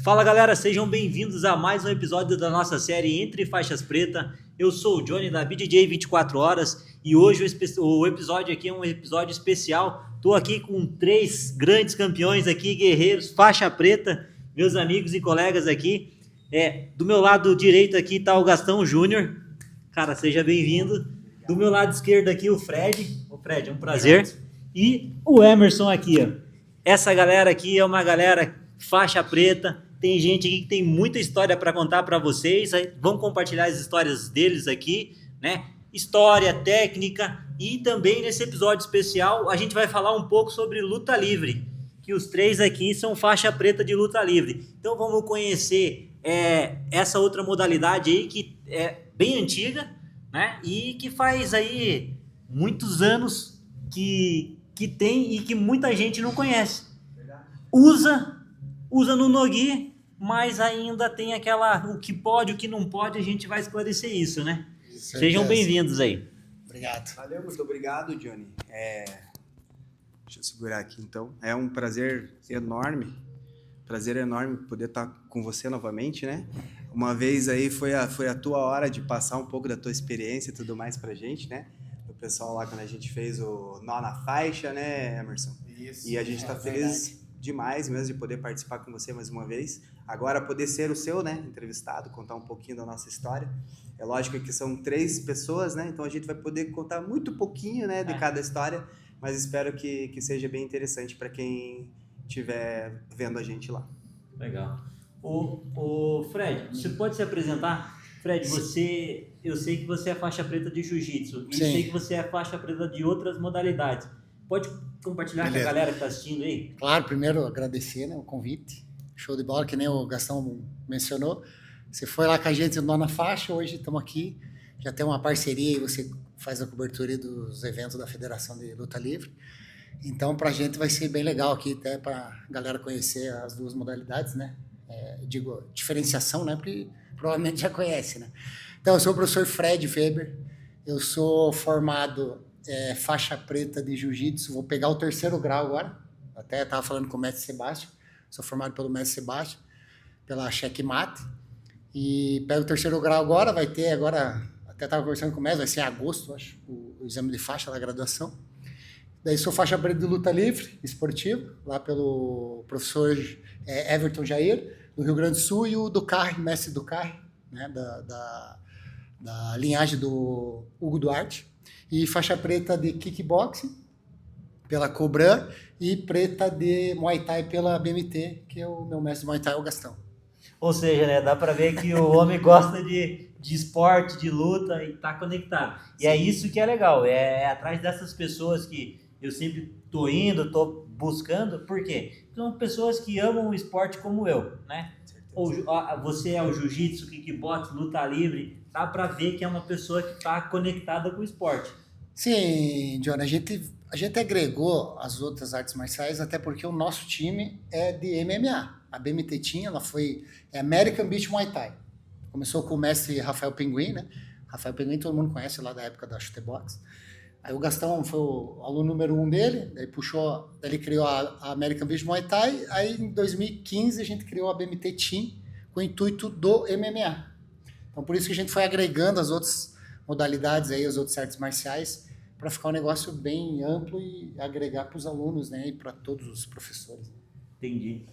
Fala galera, sejam bem-vindos a mais um episódio da nossa série Entre Faixas Preta. Eu sou o Johnny da BJJ 24 Horas e hoje o episódio aqui é um episódio especial. Estou aqui com 3 grandes campeões aqui, guerreiros, faixa preta, meus amigos e colegas aqui. Do meu lado direito aqui está o Gastão Júnior. Cara, seja bem-vindo. Do meu lado esquerdo aqui o Fred. Ô Fred, é um prazer. E o Emerson aqui, ó. Essa galera aqui é uma galera faixa preta. Tem gente aqui que tem muita história para contar para vocês. Vão compartilhar as histórias deles aqui, né? História, técnica, e também nesse episódio especial a gente vai falar um pouco sobre luta livre, que os 3 aqui são faixa preta de luta livre. Então vamos conhecer essa outra modalidade aí que é bem antiga, né? E que faz aí muitos anos que tem e que muita gente não conhece. Usa no Nogi, mas ainda tem o que pode, o que não pode, a gente vai esclarecer isso, né? Sejam bem-vindos aí. Obrigado. Valeu, muito obrigado, Johnny. Deixa eu segurar aqui, então. É um prazer enorme poder estar com você novamente, né? Uma vez aí foi a tua hora de passar um pouco da tua experiência e tudo mais pra gente, né? O pessoal lá, quando a gente fez o Nó na Faixa, né, Emerson? Isso. E a gente tá feliz demais mesmo de poder participar com você mais uma vez. Agora poder ser o seu, né, entrevistado, contar um pouquinho da nossa história. É lógico que são 3 pessoas, né, então a gente vai poder contar muito pouquinho, né, de cada história, mas espero que seja bem interessante para quem estiver vendo a gente lá. Legal. O Fred, você pode se apresentar? Fred, eu sei que você é faixa preta de jiu-jitsu e sei que você é faixa preta de outras modalidades. Pode compartilhar com a galera que está assistindo aí? Claro, primeiro agradecer, né, o convite. Show de bola, que nem o Gastão mencionou. Você foi lá com a gente no Nó na Faixa, hoje estamos aqui. Já tem uma parceria e você faz a cobertura dos eventos da Federação de Luta Livre. Então, para a gente vai ser bem legal aqui, até para a galera conhecer as 2 modalidades, né? Digo, diferenciação, né? Porque provavelmente já conhece, né? Então, eu sou o professor Fred Weber. Eu sou formado faixa preta de jiu-jitsu, vou pegar o 3º grau agora, até estava falando com o mestre Sebastião, sou formado pelo mestre Sebastião, pela Checkmate, e pego o 3º grau agora, vai ter agora, até estava conversando com o mestre, vai ser em agosto, acho, o exame de faixa da graduação. Daí sou faixa preta de luta livre, esportivo, lá pelo professor Everton Jair, do Rio Grande do Sul, e o Ducarre, mestre Ducarre, né, da linhagem do Hugo Duarte. E faixa preta de kickboxing pela Cobran e preta de Muay Thai pela BMT, que é o meu mestre de Muay Thai, o Gastão. Ou seja, né, dá para ver que o homem gosta de esporte, de luta e tá conectado. E é isso que é legal, é atrás dessas pessoas que eu sempre tô indo, tô buscando. Por quê? São pessoas que amam o esporte como eu, né? Você é o jiu-jitsu, kickbox, luta livre, dá para ver que é uma pessoa que tá conectada com o esporte. Sim, John, a gente agregou as outras artes marciais até porque o nosso time é de MMA. A BMT Team, ela foi American Beach Muay Thai. Começou com o mestre Rafael Pinguim, né? Rafael Pinguim todo mundo conhece lá da época da Chutebox. Aí o Gastão foi o aluno número 1 dele, daí ele criou a American Beach Muay Thai, aí em 2015 a gente criou a BMT Team com o intuito do MMA. Então por isso que a gente foi agregando as outras modalidades aí, as outras artes marciais, para ficar um negócio bem amplo e agregar para os alunos, né, e para todos os professores. Entendi.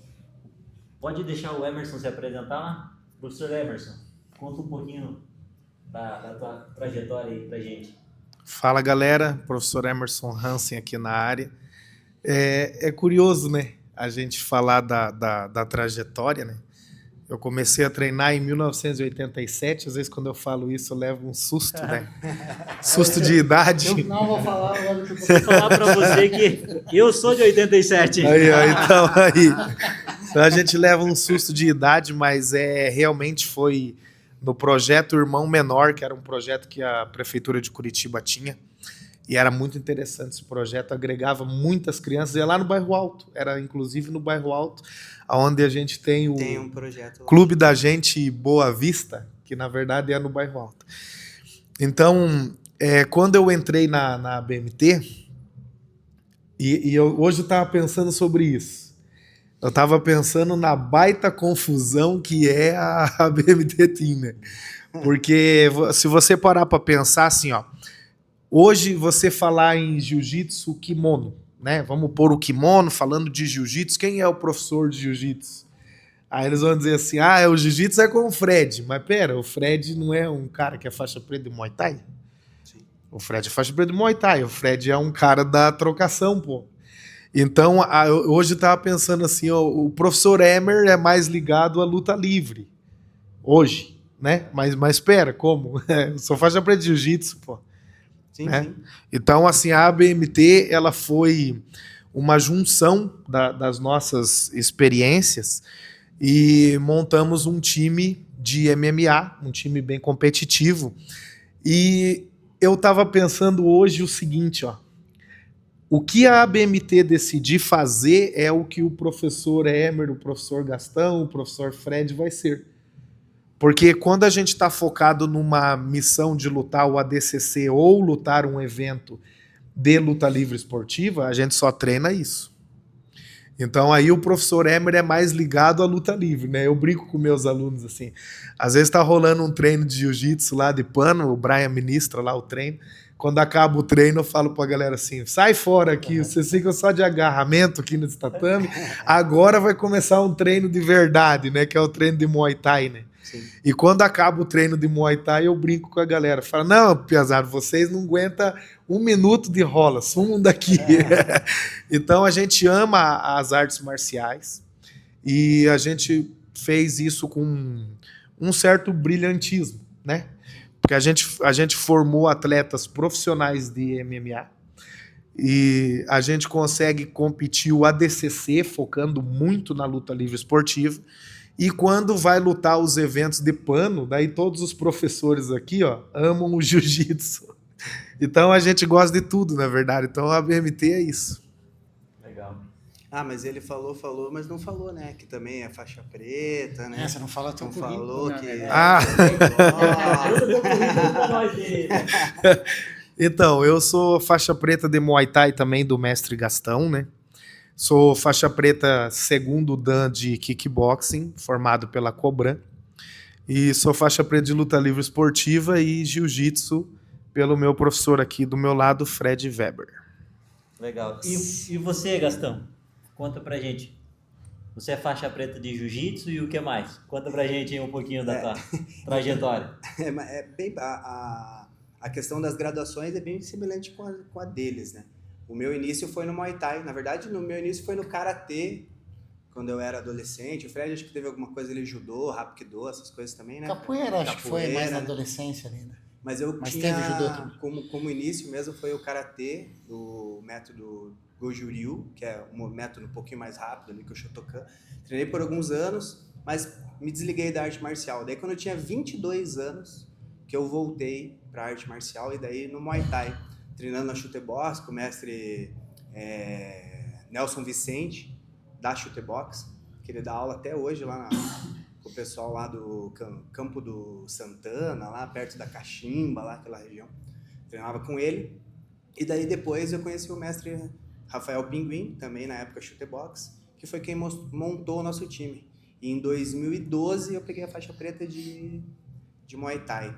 Pode deixar o Emerson se apresentar lá? Professor Emerson, conta um pouquinho da tua trajetória aí pra gente. Fala galera, professor Emerson Hansen aqui na área. É curioso, né, a gente falar da trajetória, né? Eu comecei a treinar em 1987, às vezes quando eu falo isso eu levo um susto, né? Susto de idade. Eu não vou falar agora. Vou falar para você que eu sou de 87. Então a gente leva um susto de idade, mas realmente foi no projeto Irmão Menor, que era um projeto que a Prefeitura de Curitiba tinha, e era muito interessante esse projeto, agregava muitas crianças, e lá no Bairro Alto, era inclusive no Bairro Alto, onde a gente tem um projeto lá. Clube da Gente Boa Vista, que na verdade é no Bairro Alto. Então, quando eu entrei na BMT, e eu hoje estava pensando sobre isso, Eu tava pensando na baita confusão que é a BMT Team, né? Porque se você parar para pensar assim, ó, hoje você falar em jiu-jitsu kimono, né? Vamos pôr o kimono falando de jiu-jitsu, quem é o professor de jiu-jitsu? Aí eles vão dizer assim, o jiu-jitsu é com o Fred. Mas pera, o Fred não é um cara que é faixa preta de Muay Thai? Sim. O Fred é faixa preta de Muay Thai, o Fred é um cara da trocação, pô. Então, hoje eu tava pensando assim, o professor Emer é mais ligado à luta livre. Hoje, né? Mas pera, como? Eu sou faixa preta de jiu-jitsu, pô. Sim, Né? sim. Então, assim, a ABMT, ela foi uma junção das nossas experiências e montamos um time de MMA, um time bem competitivo. E eu tava pensando hoje o seguinte, ó. O que a ABMT decidir fazer é o que o professor Emer, o professor Gastão, o professor Fred vai ser. Porque quando a gente está focado numa missão de lutar o ADCC ou lutar um evento de luta livre esportiva, a gente só treina isso. Então aí o professor Emer é mais ligado à luta livre, né? Eu brinco com meus alunos assim. Às vezes está rolando um treino de jiu-jitsu lá de pano, o Brian ministra lá o treino. Quando acaba o treino, eu falo pra galera assim, sai fora aqui, vocês ficam só de agarramento aqui nesse tatame, agora vai começar um treino de verdade, né? Que é o treino de Muay Thai, né? Sim. E quando acaba o treino de Muay Thai, eu brinco com a galera. Falo, não, piazada, vocês não aguentam 1 minuto de rola, sumam daqui. Então a gente ama as artes marciais e a gente fez isso com um certo brilhantismo, né? Porque a gente formou atletas profissionais de MMA e a gente consegue competir o ADCC, focando muito na luta livre esportiva. E quando vai lutar os eventos de pano, daí todos os professores aqui, ó, amam o jiu-jitsu. Então a gente gosta de tudo, na verdade. Então a BMT é isso. Legal. Mas ele falou, mas não falou, né? Que também é faixa preta, né? Você não fala teu Não currículo, falou né, que... velho? Então, eu sou faixa preta de Muay Thai também do mestre Gastão, né? Sou faixa preta 2º dan de kickboxing, formado pela Cobran. E sou faixa preta de luta livre esportiva e jiu-jitsu pelo meu professor aqui do meu lado, Fred Weber. Legal. E você, Gastão? Conta pra gente. Você é faixa preta de jiu-jitsu e o que mais? Conta pra gente aí um pouquinho da tua trajetória. É bem, a questão das graduações é bem semelhante com a deles, né? O meu início foi no Muay Thai. Na verdade, no meu início foi no Karatê, quando eu era adolescente. O Fred acho que teve alguma coisa, ele judô, Hapkido, essas coisas também, né? Capoeira, acho que foi mais na né? adolescência ainda. Mas teve judô também. como início mesmo foi o Karatê, o método Goju-Ryu, que é um método um pouquinho mais rápido ali que o Shotokan. Treinei por alguns anos, mas me desliguei da arte marcial. Daí quando eu tinha 22 anos, que eu voltei para arte marcial, e daí no Muay Thai, treinando na Chutebox com o mestre Nelson Vicente, da Chutebox, que ele dá aula até hoje lá com o pessoal lá do Campo do Santana, lá perto da Caximba, lá aquela região. Treinava com ele. E daí depois eu conheci o mestre Rafael Pinguim, também na época Chutebox, que foi quem montou o nosso time. E em 2012 eu peguei a faixa preta de Muay Thai.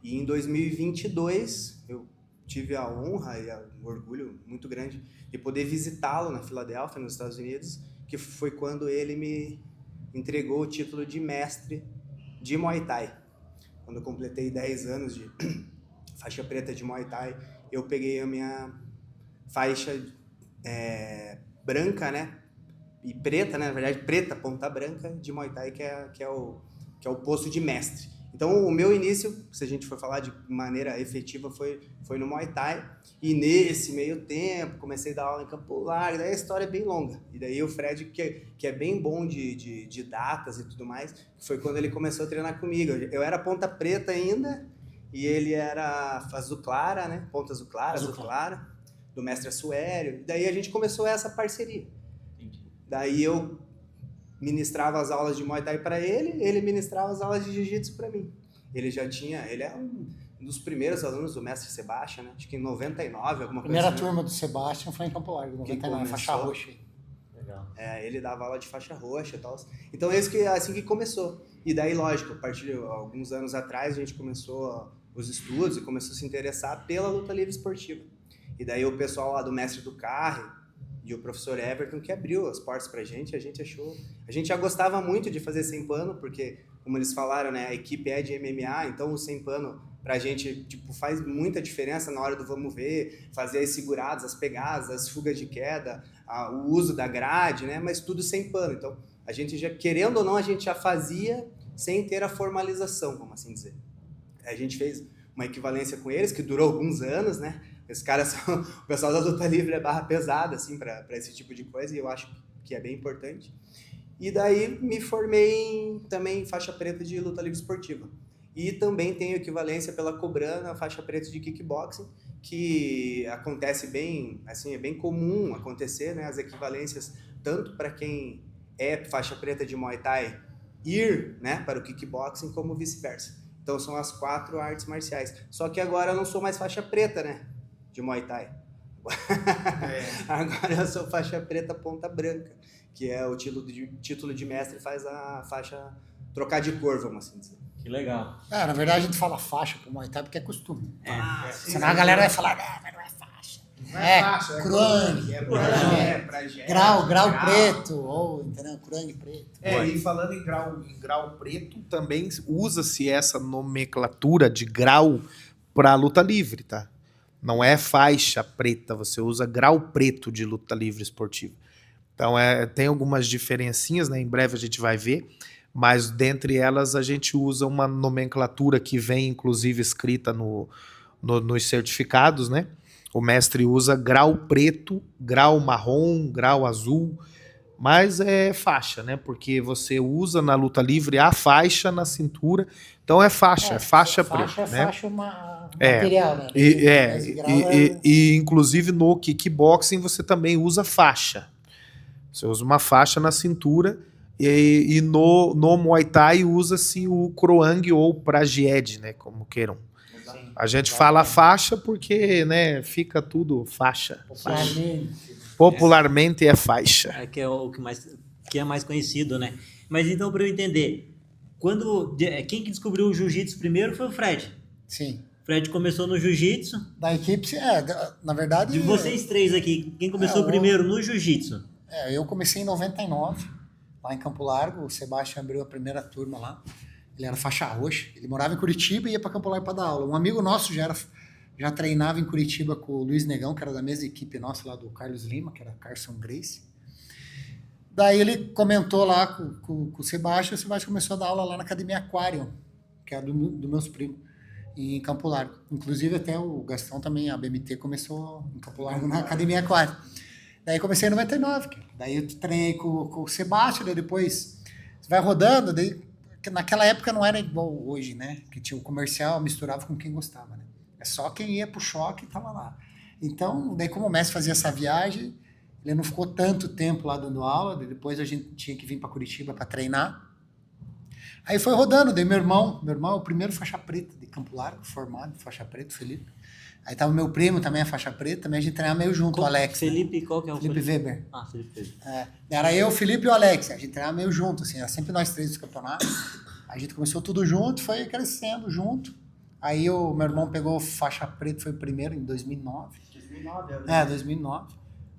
E em 2022 eu tive a honra e um orgulho muito grande de poder visitá-lo na Filadélfia, nos Estados Unidos, que foi quando ele me entregou o título de mestre de Muay Thai. Quando eu completei 10 anos de faixa preta de Muay Thai, eu peguei a minha faixa branca, né? E preta, né? Na verdade, preta, ponta branca de Muay Thai, que é o posto de mestre. Então, o meu início, se a gente for falar de maneira efetiva, foi no Muay Thai. E nesse meio tempo, comecei a dar aula em Campo Largo. Daí a história é bem longa. E daí o Fred, que é bem bom de datas e tudo mais, foi quando ele começou a treinar comigo. Eu era ponta preta ainda, e ele era azul clara, né? Ponta azul clara, do mestre Assuério. E daí a gente começou essa parceria. Daí eu ministrava as aulas de Muay Thai para ele ministrava as aulas de Jiu-Jitsu para mim. Ele é um dos primeiros alunos do mestre Sebastião, né? Acho que em 99, alguma coisa assim. Primeira turma do Sebastião foi em Campo Largo, 99, faixa roxa. Legal. Ele dava aula de faixa roxa e tal. Então é isso que, assim que começou. E daí, lógico, a partir de alguns anos atrás, a gente começou os estudos e começou a se interessar pela luta livre esportiva. E daí o pessoal lá do Mestre do Carre e o professor Everton que abriu as portas pra gente, a gente achou... A gente já gostava muito de fazer sem pano, porque, como eles falaram, né, a equipe é de MMA, então o sem pano pra gente, tipo, faz muita diferença na hora do vamos ver, fazer as seguradas, as pegadas, as fugas de queda, o uso da grade, né, mas tudo sem pano. Então, a gente já, querendo ou não, a gente já fazia sem ter a formalização, vamos assim dizer. A gente fez uma equivalência com eles, que durou alguns anos, né? Os caras são... O pessoal da luta livre é barra pesada, assim, para esse tipo de coisa, e eu acho que é bem importante. E daí me formei também em faixa preta de luta livre esportiva. E também tenho equivalência pela Cobrana, faixa preta de kickboxing, que acontece bem, assim, é bem comum acontecer, né? As equivalências, tanto para quem é faixa preta de Muay Thai, ir, né, para o kickboxing, como vice-versa. Então são as 4 artes marciais. Só que agora eu não sou mais faixa preta, né, de Muay Thai. Agora eu sou faixa preta ponta branca, que é o título de mestre, faz a faixa trocar de cor, vamos assim dizer. Que legal. Na verdade a gente fala faixa pro Muay Thai porque é costume. Senão a galera vai falar, mas não é faixa. Não é faixa, é Kurang. Grau preto, ou, entendeu? Kurang preto. E falando em grau preto, também usa-se essa nomenclatura de grau para luta livre, tá? Não é faixa preta, você usa grau preto de luta livre esportiva. Então, tem algumas diferencinhas, né? Em breve a gente vai ver, mas dentre elas a gente usa uma nomenclatura que vem, inclusive, escrita nos certificados, né? O mestre usa grau preto, grau marrom, grau azul, mas é faixa, né? Porque você usa na luta livre a faixa na cintura, então é faixa preta, né? Faixa material, né? E inclusive no kickboxing você também usa faixa. Você usa uma faixa na cintura e no Muay Thai usa-se o Kroang ou Prajied, né? Como queiram. A gente fala faixa porque, né, fica tudo faixa. Popularmente é faixa. Que é o que é mais conhecido, né? Mas então, para eu entender, quem que descobriu o jiu-jitsu primeiro foi o Fred. Sim. O Fred começou no jiu-jitsu. Da equipe, na verdade... De vocês 3 aqui, quem começou primeiro no jiu-jitsu? Eu comecei em 99, lá em Campo Largo. O Sebastião abriu a primeira turma lá. Ele era faixa roxa. Ele morava em Curitiba e ia para Campo Largo para dar aula. Um amigo nosso já treinava em Curitiba com o Luiz Negão, que era da mesma equipe nossa lá do Carlos Lima, que era Carson Grace. Daí ele comentou lá com o Sebastião. O Sebastião começou a dar aula lá na Academia Aquarium, que é do meus primos, em Campo Largo. Inclusive até o Gastão também, a BMT, começou em Campo Largo na Academia Aquarium. Daí comecei em 99, daí eu treinei com o Sebastião, daí depois você vai rodando, daí naquela época não era igual hoje, né? Que tinha o comercial, misturava com quem gostava, né? É só quem ia pro choque e tava lá. Então, daí como o mestre fazia essa viagem, ele não ficou tanto tempo lá dando aula, depois a gente tinha que vir para Curitiba para treinar. Aí foi rodando, daí meu irmão é o primeiro faixa preta de Campo Largo, formado, faixa preta, Felipe. Aí tava meu primo também, a faixa preta, também a gente treinava meio junto, o Alex. Felipe, né? qual que é o Felipe Weber. Ah, Felipe Weber. Era eu, o Felipe e o Alex, a gente treinava meio junto, assim, era sempre nós 3 dos campeonatos. A gente começou tudo junto, foi crescendo junto. Aí o meu irmão pegou faixa preta, foi o primeiro, em 2009. 2009.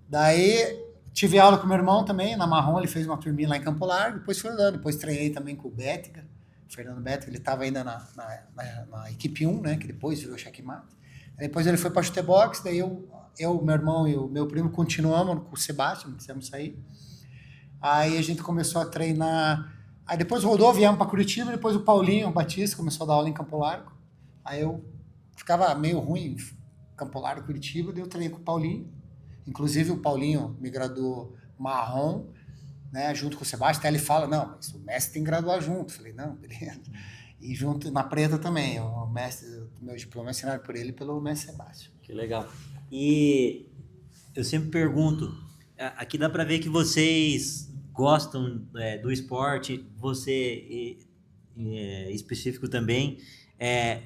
Daí tive aula com o meu irmão também, na Marrom, ele fez uma turminha lá em Campo Largo, depois foi andando, depois treinei também com o Bétiga, Fernando Bétiga, ele estava ainda na equipe 1, né, que depois virou checkmate. Depois ele foi para chutebox, daí eu, meu irmão e o meu primo continuamos com o Sebastião, não quisemos sair. Aí a gente começou a treinar, aí depois rodou, viemos para Curitiba, depois o Paulinho Batista começou a dar aula em Campo Largo. Aí eu ficava meio ruim, Campo Largo, Curitiba, daí eu treinei com o Paulinho. Inclusive o Paulinho me graduou marrom, né, junto com o Sebastião. Até ele fala, não, mas o mestre tem que graduar junto. Eu falei, não, beleza. E junto na preta também, o mestre, meu diploma é assinado por ele e pelo mestre Sebastião. Que legal. E eu sempre pergunto, aqui dá para ver que vocês gostam do esporte, você específico também,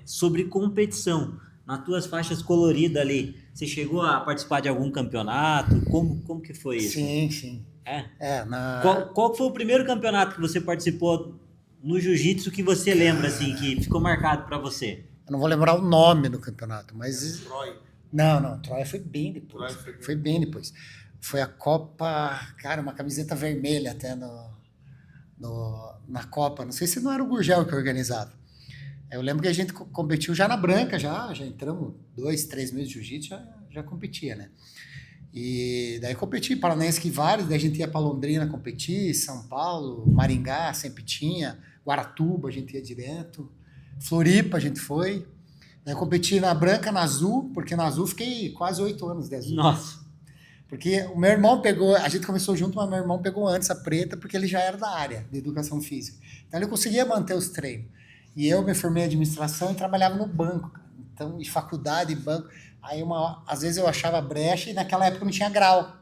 sobre competição. Nas tuas faixas coloridas ali, você chegou a participar de algum campeonato? Como que foi isso? Sim. Qual foi o primeiro campeonato que você participou no jiu-jitsu que você lembra, assim, que ficou marcado para você? Eu não vou lembrar o nome do campeonato, mas... Troy. Não, Troia foi bem depois. Troia foi Foi bem depois. Foi a Copa, cara, uma camiseta vermelha até na Copa. Não sei se não era o Gurgel que organizava. Eu lembro que a gente competiu já na branca, já entramos 2, 3 meses de jiu-jitsu, já competia, né? E daí competi em Paranaense que vários, daí a gente ia para Londrina competir, São Paulo, Maringá sempre tinha, Guaratuba a gente ia direto, Floripa a gente foi. Daí eu competi na branca, na azul, porque na azul fiquei quase 8 anos de azul. Nossa. Porque o meu irmão pegou, a gente começou junto, mas meu irmão pegou antes a preta, porque ele já era da área de educação física. Então ele conseguia manter os treinos. E eu me formei em administração e trabalhava no banco, cara. Então, em faculdade, banco. Aí, às vezes eu achava brecha e naquela época não tinha grau.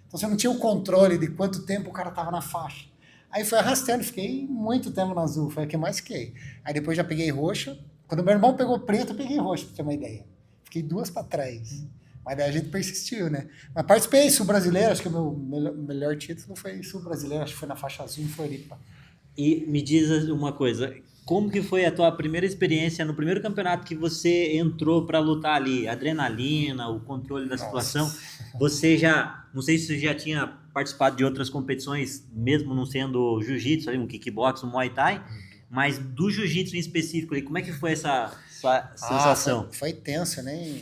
Então você não tinha o controle de quanto tempo o cara estava na faixa. Aí foi arrastando, fiquei muito tempo na azul, foi a que mais fiquei. Aí depois já peguei roxa. Quando meu irmão pegou preto, eu peguei roxa, pra ter uma ideia. Fiquei 2 para trás. Mas daí a gente persistiu, né? Mas participei, sul-brasileiro, acho que o meu melhor título foi sul-brasileiro, acho que foi na faixa azul em Floripa. E me diz uma coisa, como que foi a tua primeira experiência no primeiro campeonato que você entrou para lutar ali? Adrenalina, o controle da situação. Você já, não sei se você já tinha participado de outras competições, mesmo não sendo jiu-jitsu, um kickbox, um muay thai, mas do jiu-jitsu em específico, como é que foi essa sensação? Foi tenso, né?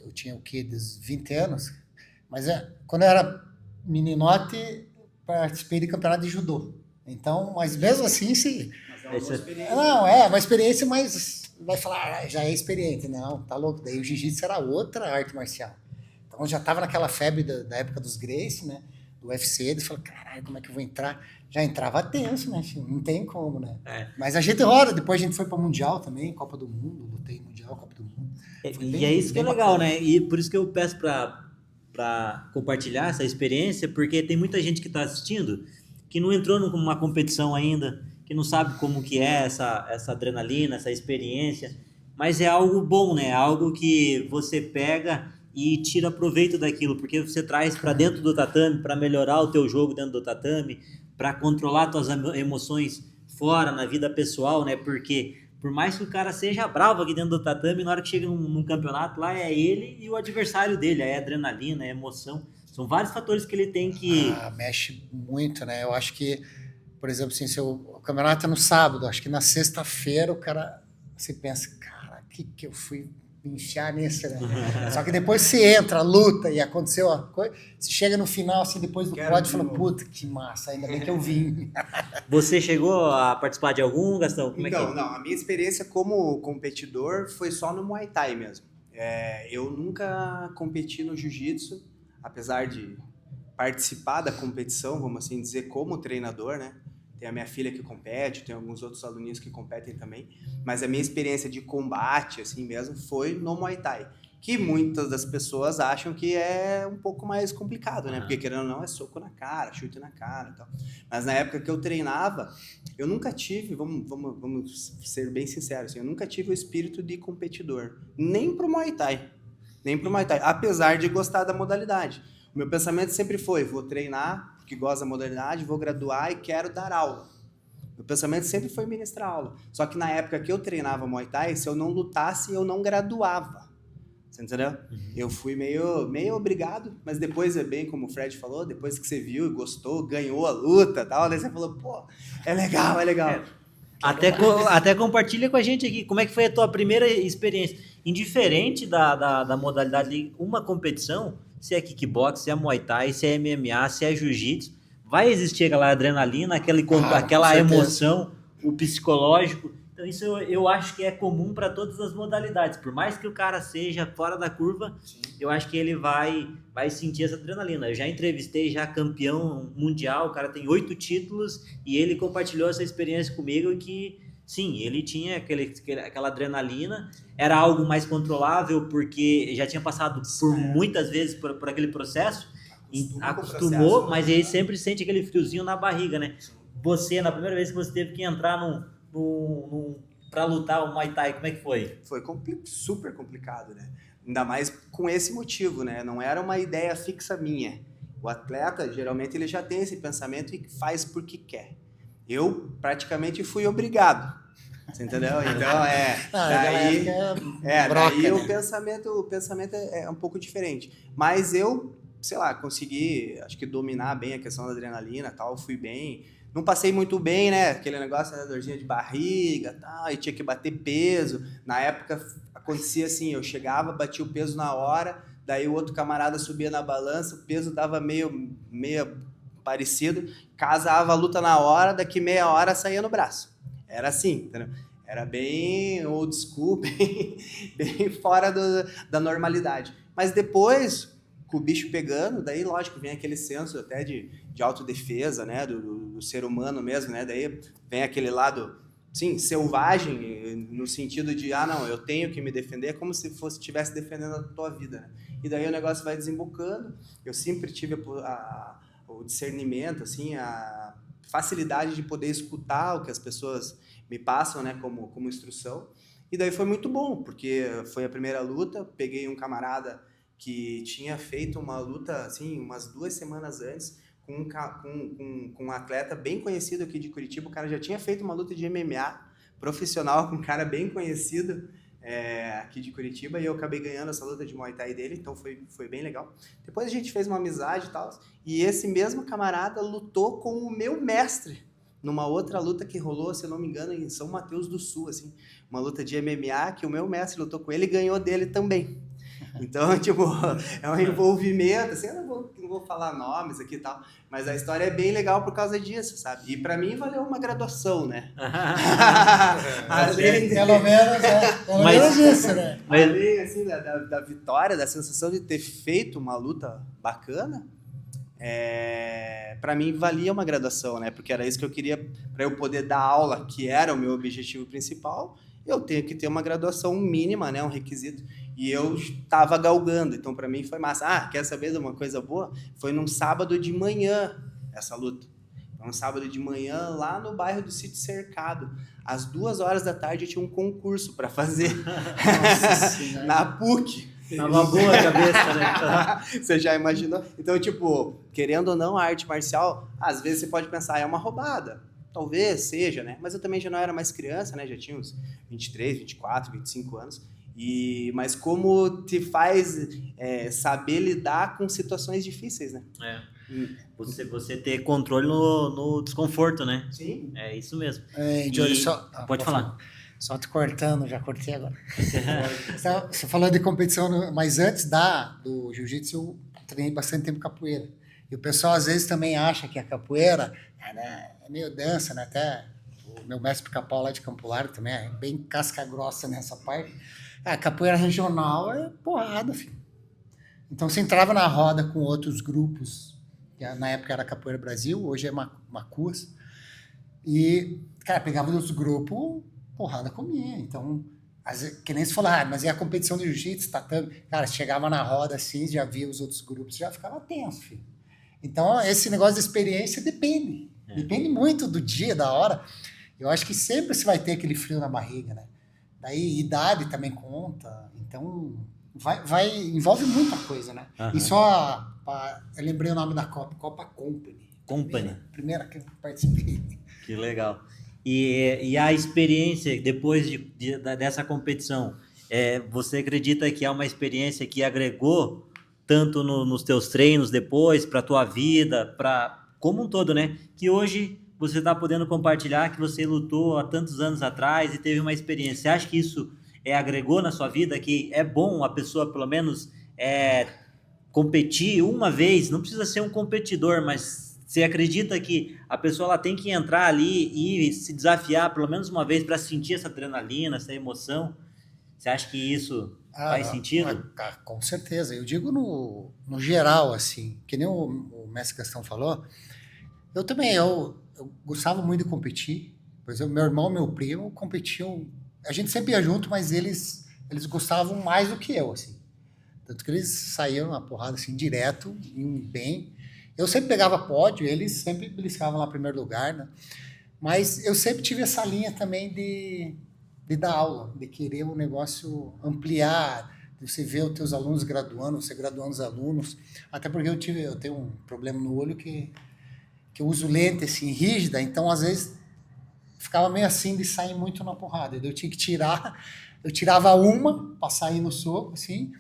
Eu tinha o quê? 20 anos. Mas quando eu era meninote, participei de campeonato de judô. Então, mas mesmo assim, sim. Mas é uma boa experiência. Não, é uma experiência, mas vai falar, já é experiente. Não, tá louco. Daí o jiu-jitsu era outra arte marcial. Então, eu já tava naquela febre da época dos Gracie, né? Do UFC. Eles falaram, caralho, como é que eu vou entrar? Já entrava tenso, né? Não tem como, né? Mas a gente roda. Depois a gente foi para Mundial também, Copa do Mundo. Lutei Mundial, Copa do Mundo. E é isso que é legal, né? E por isso que eu peço para compartilhar essa experiência, porque tem muita gente que está assistindo que não entrou numa competição ainda, que não sabe como que é essa adrenalina, essa experiência, mas é algo bom, né? Algo que você pega e tira proveito daquilo, porque você traz para dentro do tatame, para melhorar o teu jogo dentro do tatame, para controlar tuas emoções fora, na vida pessoal, né? Porque por mais que o cara seja bravo aqui dentro do tatame, na hora que chega num campeonato lá, é ele e o adversário dele, é adrenalina, é emoção. São vários fatores que ele tem que... mexe muito, né? Eu acho que, por exemplo, assim, se o campeonato é no sábado, acho que na sexta-feira o cara, você pensa, cara, o que eu fui me enfiar nisso, né? Só que depois você entra, luta e aconteceu a coisa, você chega no final, assim, depois do pódio e fala, puta, que massa, ainda bem que eu vim. Você chegou a participar de algum, Gastão? Como Então, é que... não, a minha experiência como competidor foi só no Muay Thai mesmo. Eu nunca competi no Jiu-Jitsu, apesar de participar da competição, vamos assim dizer, como treinador, né? Tem a minha filha que compete, tem alguns outros aluninhos que competem também, mas a minha experiência de combate, assim mesmo, foi no Muay Thai, que muitas das pessoas acham que é um pouco mais complicado, né? Porque, querendo ou não, é soco na cara, chute na cara e tal. Mas na época que eu treinava, eu nunca tive, vamos ser bem sinceros, assim, eu nunca tive o espírito de competidor, nem pro Muay Thai, apesar de gostar da modalidade. O meu pensamento sempre foi, vou treinar, porque gosto da modalidade, vou graduar e quero dar aula. Meu pensamento sempre foi ministrar aula. Só que na época que eu treinava Muay Thai, se eu não lutasse, eu não graduava. Você entendeu? Eu fui meio obrigado, mas depois, bem como o Fred falou, depois que você viu e gostou, ganhou a luta e tal, daí você falou, pô, é legal. Até compartilha com a gente aqui, como é que foi a tua primeira experiência? Indiferente da modalidade, uma competição, se é kickbox, se é Muay Thai, se é MMA, se é Jiu-Jitsu, vai existir aquela adrenalina, aquela emoção, o psicológico. Então isso eu acho que é comum para todas as modalidades. Por mais que o cara seja fora da curva, eu acho que ele vai sentir essa adrenalina. Eu já entrevistei campeão mundial, o cara tem 8 títulos e ele compartilhou essa experiência comigo que, sim, ele tinha aquela adrenalina, era algo mais controlável porque já tinha passado por muitas vezes por aquele processo, acostumou, mas ele sempre sente aquele friozinho na barriga, né? Você, na primeira vez que você teve que entrar para lutar o Muay Thai, como é que foi? Foi super complicado, né? Ainda mais com esse motivo, né? Não era uma ideia fixa minha. O atleta, geralmente, ele já tem esse pensamento e faz porque quer. Eu, praticamente, fui obrigado. Você entendeu? Então, daí broca, daí né? o pensamento é um pouco diferente. Mas eu, sei lá, consegui, acho que dominar bem a questão da adrenalina e tal, fui bem. Não passei muito bem, né? Aquele negócio da dorzinha de barriga e tal, e tinha que bater peso. Na época, acontecia assim, eu chegava, batia o peso na hora, daí o outro camarada subia na balança, o peso dava meio parecido, casava a luta na hora, daqui meia hora saía no braço. Era assim, entendeu? Era bem old school, bem fora da normalidade. Mas depois, com o bicho pegando, daí, lógico, vem aquele senso até de autodefesa, né? Do ser humano mesmo, né? Daí vem aquele lado, sim, selvagem, no sentido de, não, eu tenho que me defender, como se estivesse defendendo a tua vida, né? E daí o negócio vai desembocando. Eu sempre tive o discernimento, assim, a facilidade de poder escutar o que as pessoas me passam, né, como instrução. E daí foi muito bom, porque foi a primeira luta, peguei um camarada que tinha feito uma luta, assim, umas 2 semanas antes, com um atleta bem conhecido aqui de Curitiba. O cara já tinha feito uma luta de MMA profissional com um cara bem conhecido aqui de Curitiba, e eu acabei ganhando essa luta de Muay Thai dele, então foi bem legal. Depois a gente fez uma amizade e tal, e esse mesmo camarada lutou com o meu mestre numa outra luta que rolou, se eu não me engano, em São Mateus do Sul, assim, uma luta de MMA que o meu mestre lutou com ele e ganhou dele também. Então, tipo, é um envolvimento, assim, eu não vou falar nomes aqui e tal, mas a história é bem legal por causa disso, sabe? E pra mim valeu uma graduação, né? Pelo menos isso, né? Além, assim, da vitória, da sensação de ter feito uma luta bacana, para mim valia uma graduação, né? Porque era isso que eu queria, para eu poder dar aula, que era o meu objetivo principal. Eu tenho que ter uma graduação mínima, né? Um requisito. E eu estava galgando, então para mim foi massa. Quer saber de uma coisa boa? Foi num sábado de manhã essa luta. Um sábado de manhã lá no bairro do Sítio Cercado. Às 2h da tarde eu tinha um concurso para fazer na PUC. Tava boa a cabeça, né? Você já imaginou? Então, tipo, querendo ou não, a arte marcial, às vezes você pode pensar, é uma roubada. Talvez seja, né? Mas eu também já não era mais criança, né? Já tinha uns 23, 24, 25 anos. Mas como te faz saber lidar com situações difíceis, né? Você ter controle no desconforto, né? Sim. É isso mesmo. Johnny, Pode falar. Só te cortando, já cortei agora. Você falou de competição, mas antes do jiu-jitsu eu treinei bastante tempo capoeira. E o pessoal às vezes também acha que a capoeira é meio dança, né? Até o meu mestre Pica-Pau lá de Campo Largo também é bem casca grossa nessa parte. A capoeira regional é porrada, filho. Então você entrava na roda com outros grupos, que na época era Capoeira Brasil, hoje é Macuas, e, cara, pegava os grupos, porrada comia. Então, que nem se falou, mas e a competição de jiu-jitsu, tatame? Cara, você chegava na roda assim, já via os outros grupos, já ficava tenso, filho. Então, esse negócio de experiência depende. Depende muito do dia, da hora. Eu acho que sempre você vai ter aquele frio na barriga, né? Daí, idade também conta. Então, envolve muita coisa, né? Uhum. E só, eu lembrei o nome da Copa Company. Primeira que eu participei. Que legal. E a experiência depois dessa competição, você acredita que é uma experiência que agregou tanto nos teus treinos depois, para a tua vida, como um todo, né? Que hoje você está podendo compartilhar que você lutou há tantos anos atrás e teve uma experiência. Você acha que isso agregou na sua vida, que é bom a pessoa, pelo menos, competir uma vez? Não precisa ser um competidor, mas você acredita que a pessoa ela tem que entrar ali e se desafiar pelo menos uma vez para sentir essa adrenalina, essa emoção? Você acha que isso faz sentido? Com certeza. Eu digo no geral, assim, que nem o mestre Gastão falou, eu também, eu gostava muito de competir. Por exemplo, meu irmão e meu primo competiam. A gente sempre ia junto, mas eles gostavam mais do que eu, assim. Tanto que eles saíam na porrada, assim, direto, iam bem. Eu sempre pegava pódio, eles sempre beliscavam lá em primeiro lugar, né? Mas eu sempre tive essa linha também de dar aula, de querer o negócio ampliar, Você vê os teus alunos graduando, você graduando os alunos, até porque eu tenho um problema no olho que eu uso lente assim, rígida, então às vezes ficava meio assim de sair muito na porrada. Eu tinha que tirar, eu tirava uma para sair no soco, assim,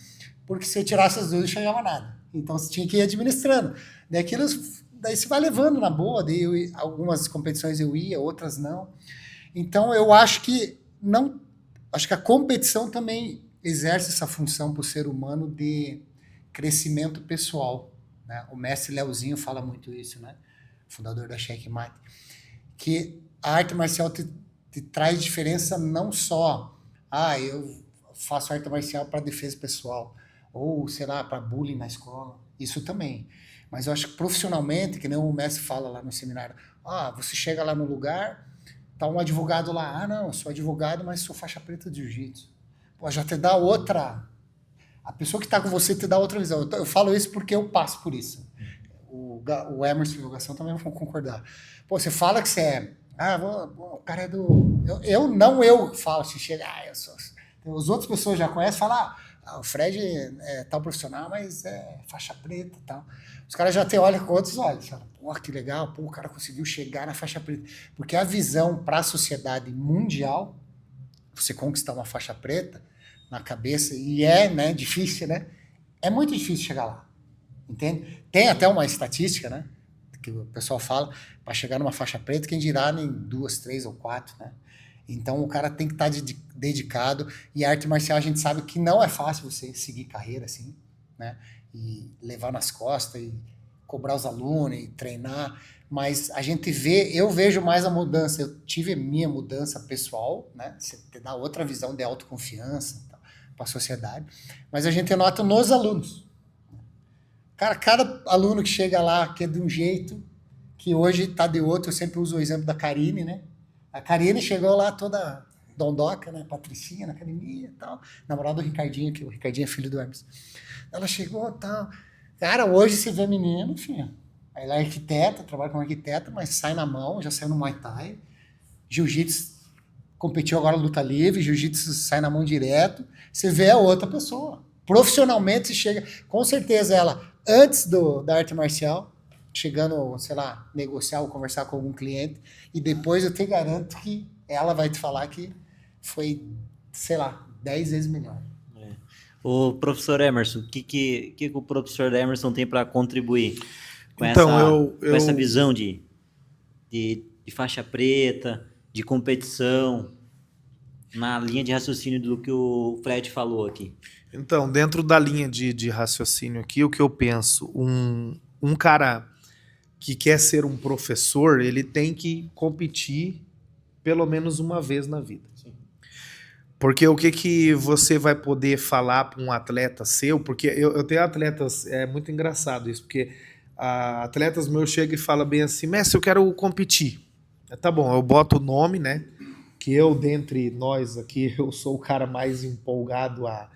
porque se eu tirasse as duas não chegava nada. Então você tinha que ir administrando. Daí você vai levando na boa, algumas competições eu ia, outras não. Então eu acho que a competição também exerce essa função para o ser humano de crescimento pessoal, né? O mestre Leozinho fala muito isso, né? Fundador da Checkmate, que a arte marcial te traz diferença não só, eu faço arte marcial para defesa pessoal, ou, sei lá, para bullying na escola, isso também. Mas eu acho que profissionalmente, que nem o mestre fala lá no seminário, você chega lá no lugar, tá um advogado lá, não, eu sou advogado, mas sou faixa preta de jiu-jitsu. Pô, já te dá outra... A pessoa que está com você te dá outra visão. Eu falo isso porque eu passo por isso. O Emerson e o Gação também vão concordar. Pô, você fala que você é... o cara é do... Eu falo, se chega... eu sou... As outras pessoas já conhecem, falam... o Fred é tal profissional, mas é faixa preta e tal. Os caras já te olham com outros olhos. Falam, pô, que legal, o cara conseguiu chegar na faixa preta. Porque a visão para a sociedade mundial, você conquistar uma faixa preta na cabeça, e né, difícil, né? É muito difícil chegar lá, entende? Tem até uma estatística, né? Que o pessoal fala, para chegar numa faixa preta, quem dirá em 2, 3 ou 4, né? Então o cara tem que estar dedicado, e a arte marcial a gente sabe que não é fácil você seguir carreira assim, né? E levar nas costas, e cobrar os alunos, e treinar, mas a gente eu vejo mais a mudança, eu tive a minha mudança pessoal, né? Você te dá outra visão de autoconfiança para a sociedade, mas a gente nota nos alunos. Cara, cada aluno que chega lá, que é de um jeito, que hoje está de outro, eu sempre uso o exemplo da Karine, né? A Karine chegou lá toda dondoca, né? Patricinha na academia e tal, namorada do Ricardinho, que o Ricardinho é filho do Hermes. Ela chegou e tal. Cara, hoje você vê menino, enfim, ela é arquiteta, trabalha como arquiteta, mas sai na mão, já saiu no Muay Thai, Jiu-Jitsu, competiu agora luta livre, Jiu-Jitsu sai na mão direto, você vê a outra pessoa. Profissionalmente você chega, com certeza ela, antes da arte marcial, chegando, sei lá, negociar ou conversar com algum cliente, e depois eu te garanto que ela vai te falar que foi, sei lá, 10 vezes melhor. O professor Emerson, o que o professor Emerson tem para contribuir com, com essa visão de faixa preta, de competição, na linha de raciocínio do que o Fred falou aqui? Então, dentro da linha de raciocínio aqui, o que eu penso, um cara que quer ser um professor, ele tem que competir pelo menos uma vez na vida. Sim. Porque o que você vai poder falar para um atleta seu, porque eu tenho atletas, é muito engraçado isso, porque atletas meus chegam e falam bem assim, mestre, eu quero competir. Tá bom, eu boto o nome, né, que eu, dentre nós aqui, eu sou o cara mais empolgado a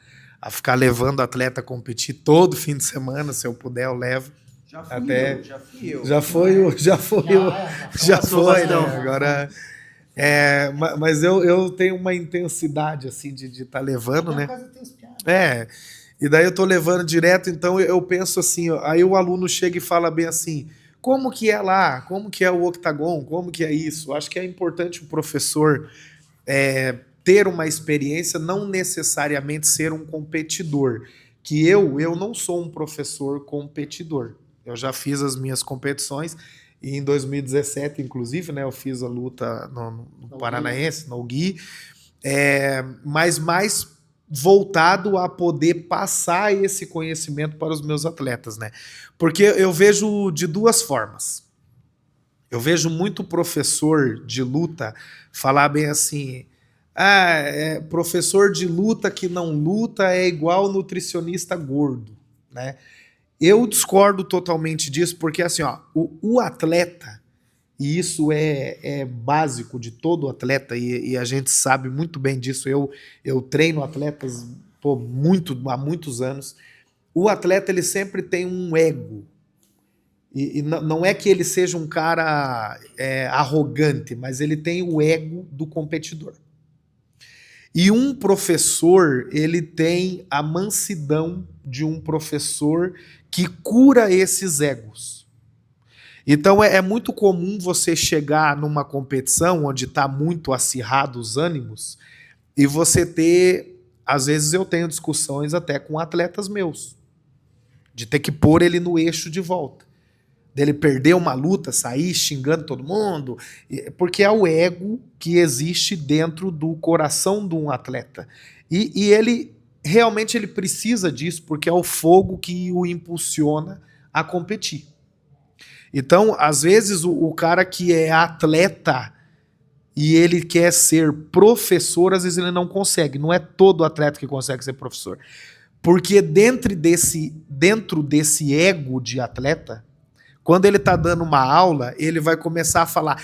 ficar levando atleta a competir todo fim de semana, se eu puder eu levo. Já fui eu. Já foi, né? Agora, mas eu tenho uma intensidade assim de estar levando, né? E daí eu tô levando direto, então eu penso assim, aí o aluno chega e fala bem assim, como que é lá? Como que é o octagon? Como que é isso? Acho que é importante o professor ter uma experiência, não necessariamente ser um competidor. Que eu não sou um professor competidor. Eu já fiz as minhas competições e em 2017, inclusive, né, eu fiz a luta no Paranaense, no Gui, mas mais voltado a poder passar esse conhecimento para os meus atletas, né? Porque eu vejo de duas formas. Eu vejo muito professor de luta falar bem assim, professor de luta que não luta é igual nutricionista gordo, né? Eu discordo totalmente disso, porque assim, o atleta, e isso é básico de todo atleta, e a gente sabe muito bem disso, eu treino atletas há muitos anos, o atleta ele sempre tem um ego, e não é que ele seja um cara arrogante, mas ele tem o ego do competidor. E um professor, ele tem a mansidão de um professor que cura esses egos. Então é muito comum você chegar numa competição onde está muito acirrado os ânimos e você ter, às vezes eu tenho discussões até com atletas meus, de ter que pôr ele no eixo de volta. Dele perder uma luta, sair xingando todo mundo, porque é o ego que existe dentro do coração de um atleta. E ele realmente ele precisa disso, porque é o fogo que o impulsiona a competir. Então, às vezes, o cara que é atleta e ele quer ser professor, às vezes ele não consegue. Não é todo atleta que consegue ser professor. Porque dentro desse ego de atleta, quando ele está dando uma aula, ele vai começar a falar: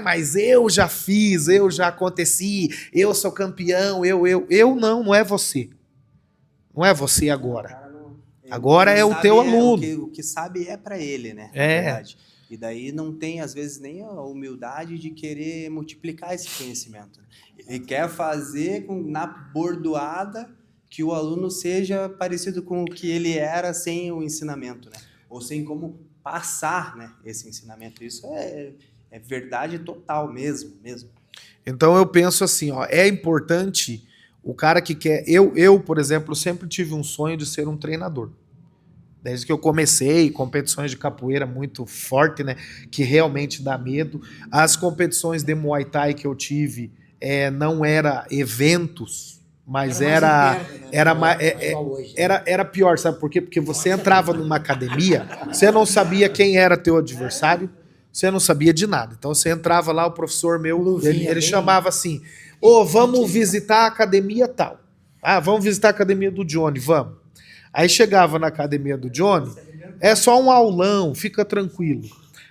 mas eu já fiz, eu já aconteci, eu sou campeão, eu não é você. Não é você agora. Agora é o teu aluno. O que sabe é para ele, né? É. Verdade. E daí não tem, às vezes, nem a humildade de querer multiplicar esse conhecimento. Ele quer fazer na bordoada que o aluno seja parecido com o que ele era sem o ensinamento, né? Ou sem como passar, né, esse ensinamento. Isso é verdade total mesmo. Então eu penso assim, é importante o cara que quer... Eu, por exemplo, sempre tive um sonho de ser um treinador. Desde que eu comecei, competições de capoeira muito forte, né, que realmente dá medo. As competições de Muay Thai que eu tive não era eventos, mas era pior, sabe por quê? Porque você entrava numa academia, você não sabia quem era teu adversário, você não sabia de nada. Então você entrava lá, o professor meu, ele chamava assim: vamos visitar a academia tal. Vamos visitar a academia do Johnny, vamos. Aí chegava na academia do Johnny, é só um aulão, fica tranquilo.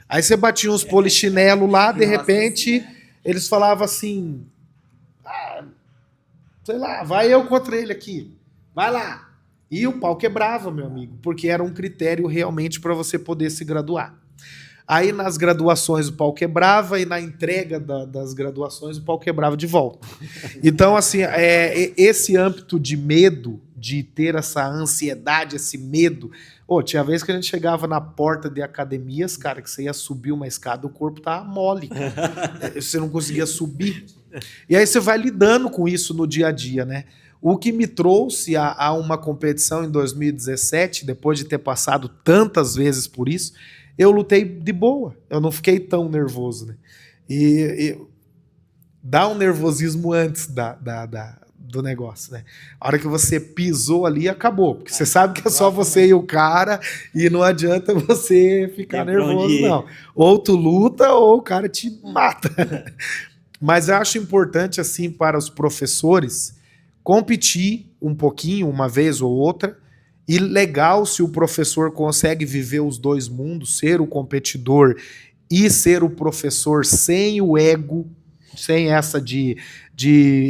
Aí você batia uns polichinelo lá, de repente, eles falavam assim: sei lá, vai eu contra ele aqui, vai lá. E o pau quebrava, meu amigo, porque era um critério realmente para você poder se graduar. Aí nas graduações o pau quebrava e na entrega das graduações o pau quebrava de volta. Então, assim, esse âmbito de medo, de ter essa ansiedade, esse medo... tinha vez que a gente chegava na porta de academias, cara, que você ia subir uma escada, o corpo tava mole, cara. Você não conseguia subir. E aí você vai lidando com isso no dia a dia, né? O que me trouxe a uma competição em 2017, depois de ter passado tantas vezes por isso, eu lutei de boa. Eu não fiquei tão nervoso, né? E dá um nervosismo antes do negócio, né? A hora que você pisou ali, acabou. Porque você sabe que é só você e o cara e não adianta você ficar nervoso, não. Ou tu luta ou o cara te mata. Mas eu acho importante, assim, para os professores competir um pouquinho, uma vez ou outra, e legal se o professor consegue viver os dois mundos, ser o competidor e ser o professor sem o ego, sem essa de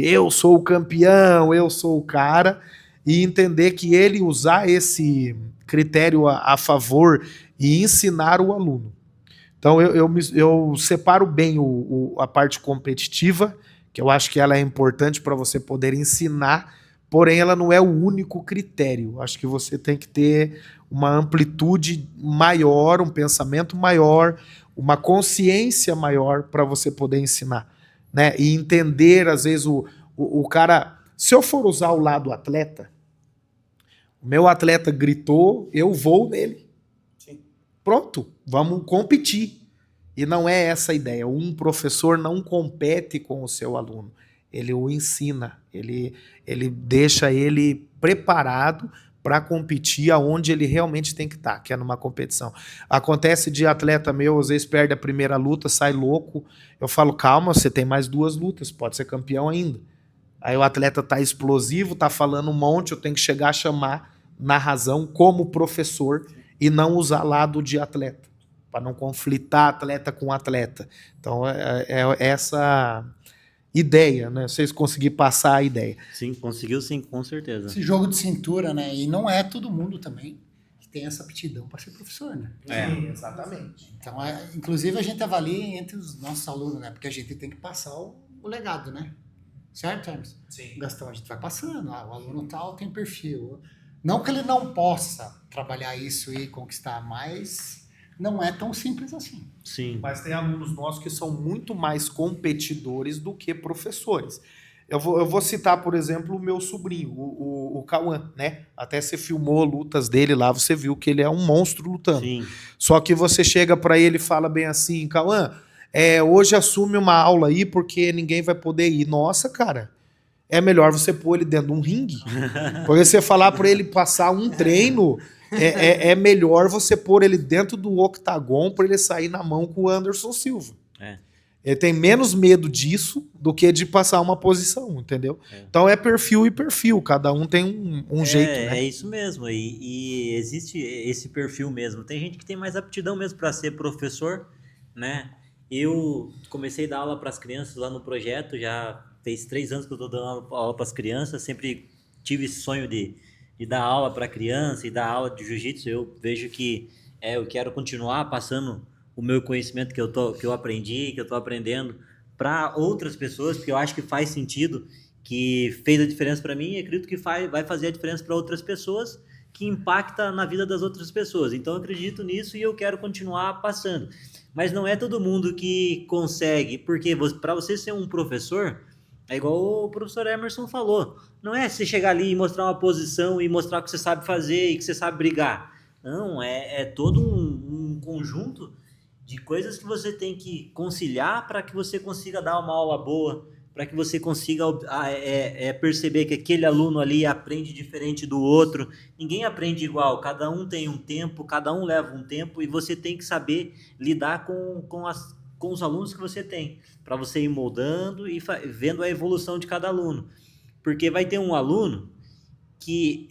eu sou o campeão, eu sou o cara, e entender que ele usar esse critério a favor e ensinar o aluno. Então eu separo bem a parte competitiva, que eu acho que ela é importante para você poder ensinar, porém ela não é o único critério. Acho que você tem que ter uma amplitude maior, um pensamento maior, uma consciência maior para você poder ensinar, né? E entender, às vezes, o cara... Se eu for usar o lado atleta, o meu atleta gritou, eu vou nele. Sim. Pronto, vamos competir. E não é essa a ideia. Um professor não compete com o seu aluno. Ele o ensina, ele deixa ele preparado para competir aonde ele realmente tem que estar, que é numa competição. Acontece de atleta meu, às vezes perde a primeira luta, sai louco. Eu falo: calma, você tem mais 2 lutas, pode ser campeão ainda. Aí o atleta tá explosivo, tá falando um monte, eu tenho que chegar a chamar na razão como professor e não usar lado de atleta, para não conflitar atleta com atleta. Então é essa ideia, né? Vocês conseguiram passar a ideia. Sim, conseguiu sim, com certeza. Esse jogo de cintura, né? E não é todo mundo também que tem essa aptidão para ser professor, né? Exatamente. Então, inclusive a gente avalia entre os nossos alunos, né? Porque a gente tem que passar o legado, né? Certo, Hermes? Sim. Gastão, a gente vai passando. O aluno tal tem perfil. Não que ele não possa trabalhar isso e conquistar, mas não é tão simples assim. Sim. Mas tem alunos nossos que são muito mais competidores do que professores. Eu vou citar, por exemplo, o meu sobrinho, o Cauã, né? Até você filmou lutas dele lá, você viu que ele é um monstro lutando. Sim. Só que você chega pra ele e fala bem assim, Cauã, hoje assume uma aula aí porque ninguém vai poder ir. Nossa, cara, é melhor você pôr ele dentro de um ringue. Porque você falar pra ele passar um treino, é melhor você pôr ele dentro do octagon pra ele sair na mão com o Anderson Silva. Ele tem menos medo disso do que de passar uma posição, entendeu? Então é perfil e perfil, cada um tem um jeito, né? É isso mesmo, e existe esse perfil mesmo. Tem gente que tem mais aptidão mesmo para ser professor, né? Eu comecei a dar aula para as crianças lá no projeto, já fez 3 anos que eu estou dando aula para as crianças, sempre tive esse sonho de dar aula para criança e dar aula de jiu-jitsu. Eu vejo que eu quero continuar passando o meu conhecimento que eu aprendi, que eu estou aprendendo para outras pessoas, porque eu acho que faz sentido, que fez a diferença para mim e acredito que vai fazer a diferença para outras pessoas, que impacta na vida das outras pessoas. Então eu acredito nisso e eu quero continuar passando. Mas não é todo mundo que consegue, porque para você ser um professor, é igual o professor Emerson falou, não é você chegar ali e mostrar uma posição e mostrar o que você sabe fazer e que você sabe brigar. Não, é todo um conjunto de coisas que você tem que conciliar para que você consiga dar uma aula boa, para que você consiga perceber que aquele aluno ali aprende diferente do outro. Ninguém aprende igual, cada um tem um tempo, cada um leva um tempo, e você tem que saber lidar com os alunos que você tem, para você ir moldando e vendo a evolução de cada aluno. Porque vai ter um aluno que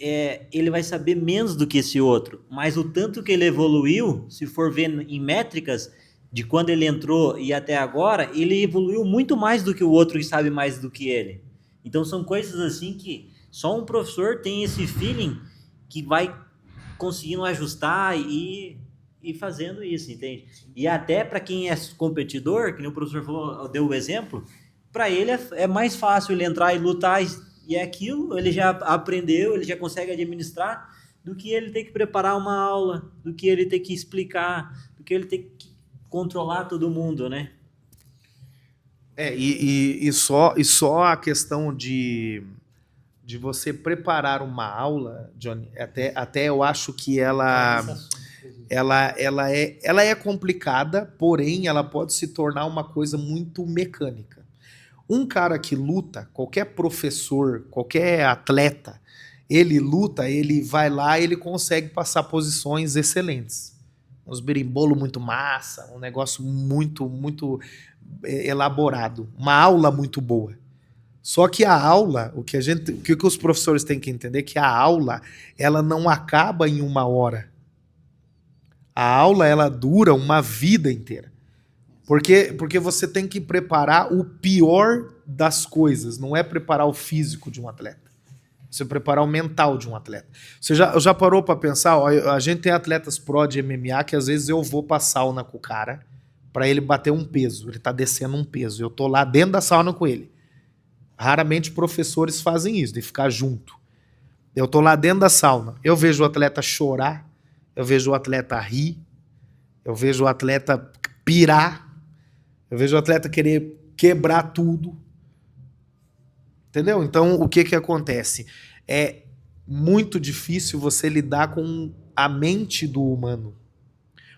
ele vai saber menos do que esse outro, mas o tanto que ele evoluiu, se for ver em métricas, de quando ele entrou e até agora, ele evoluiu muito mais do que o outro que sabe mais do que ele. Então são coisas assim que só um professor tem esse feeling que vai conseguindo ajustar e fazendo isso, entende? E até para quem é competidor, que nem o professor falou, deu o exemplo, para ele é mais fácil ele entrar e lutar e é aquilo, ele já aprendeu, ele já consegue administrar, do que ele ter que preparar uma aula, do que ele ter que explicar, do que ele ter que controlar todo mundo, né? E só a questão de você preparar uma aula, Johnny, até eu acho que ela é complicada, porém ela pode se tornar uma coisa muito mecânica. Um cara que luta, qualquer professor, qualquer atleta, ele luta, ele vai lá, ele consegue passar posições excelentes. Uns berimbolo muito massa, um negócio muito, muito elaborado, uma aula muito boa. Só que a aula, o que os professores têm que entender é que a aula, ela não acaba em 1 hora. A aula, ela dura uma vida inteira. Porque você tem que preparar o pior das coisas, não é preparar o físico de um atleta. Você preparar o mental de um atleta. Você já parou para pensar? Ó, a gente tem atletas pró de MMA que às vezes eu vou pra sauna com o cara para ele bater um peso. Ele tá descendo um peso. Eu tô lá dentro da sauna com ele. Raramente professores fazem isso, de ficar junto. Eu tô lá dentro da sauna. Eu vejo o atleta chorar, eu vejo o atleta rir, eu vejo o atleta pirar, eu vejo o atleta querer quebrar tudo. Entendeu? Então, o que acontece? É muito difícil você lidar com a mente do humano.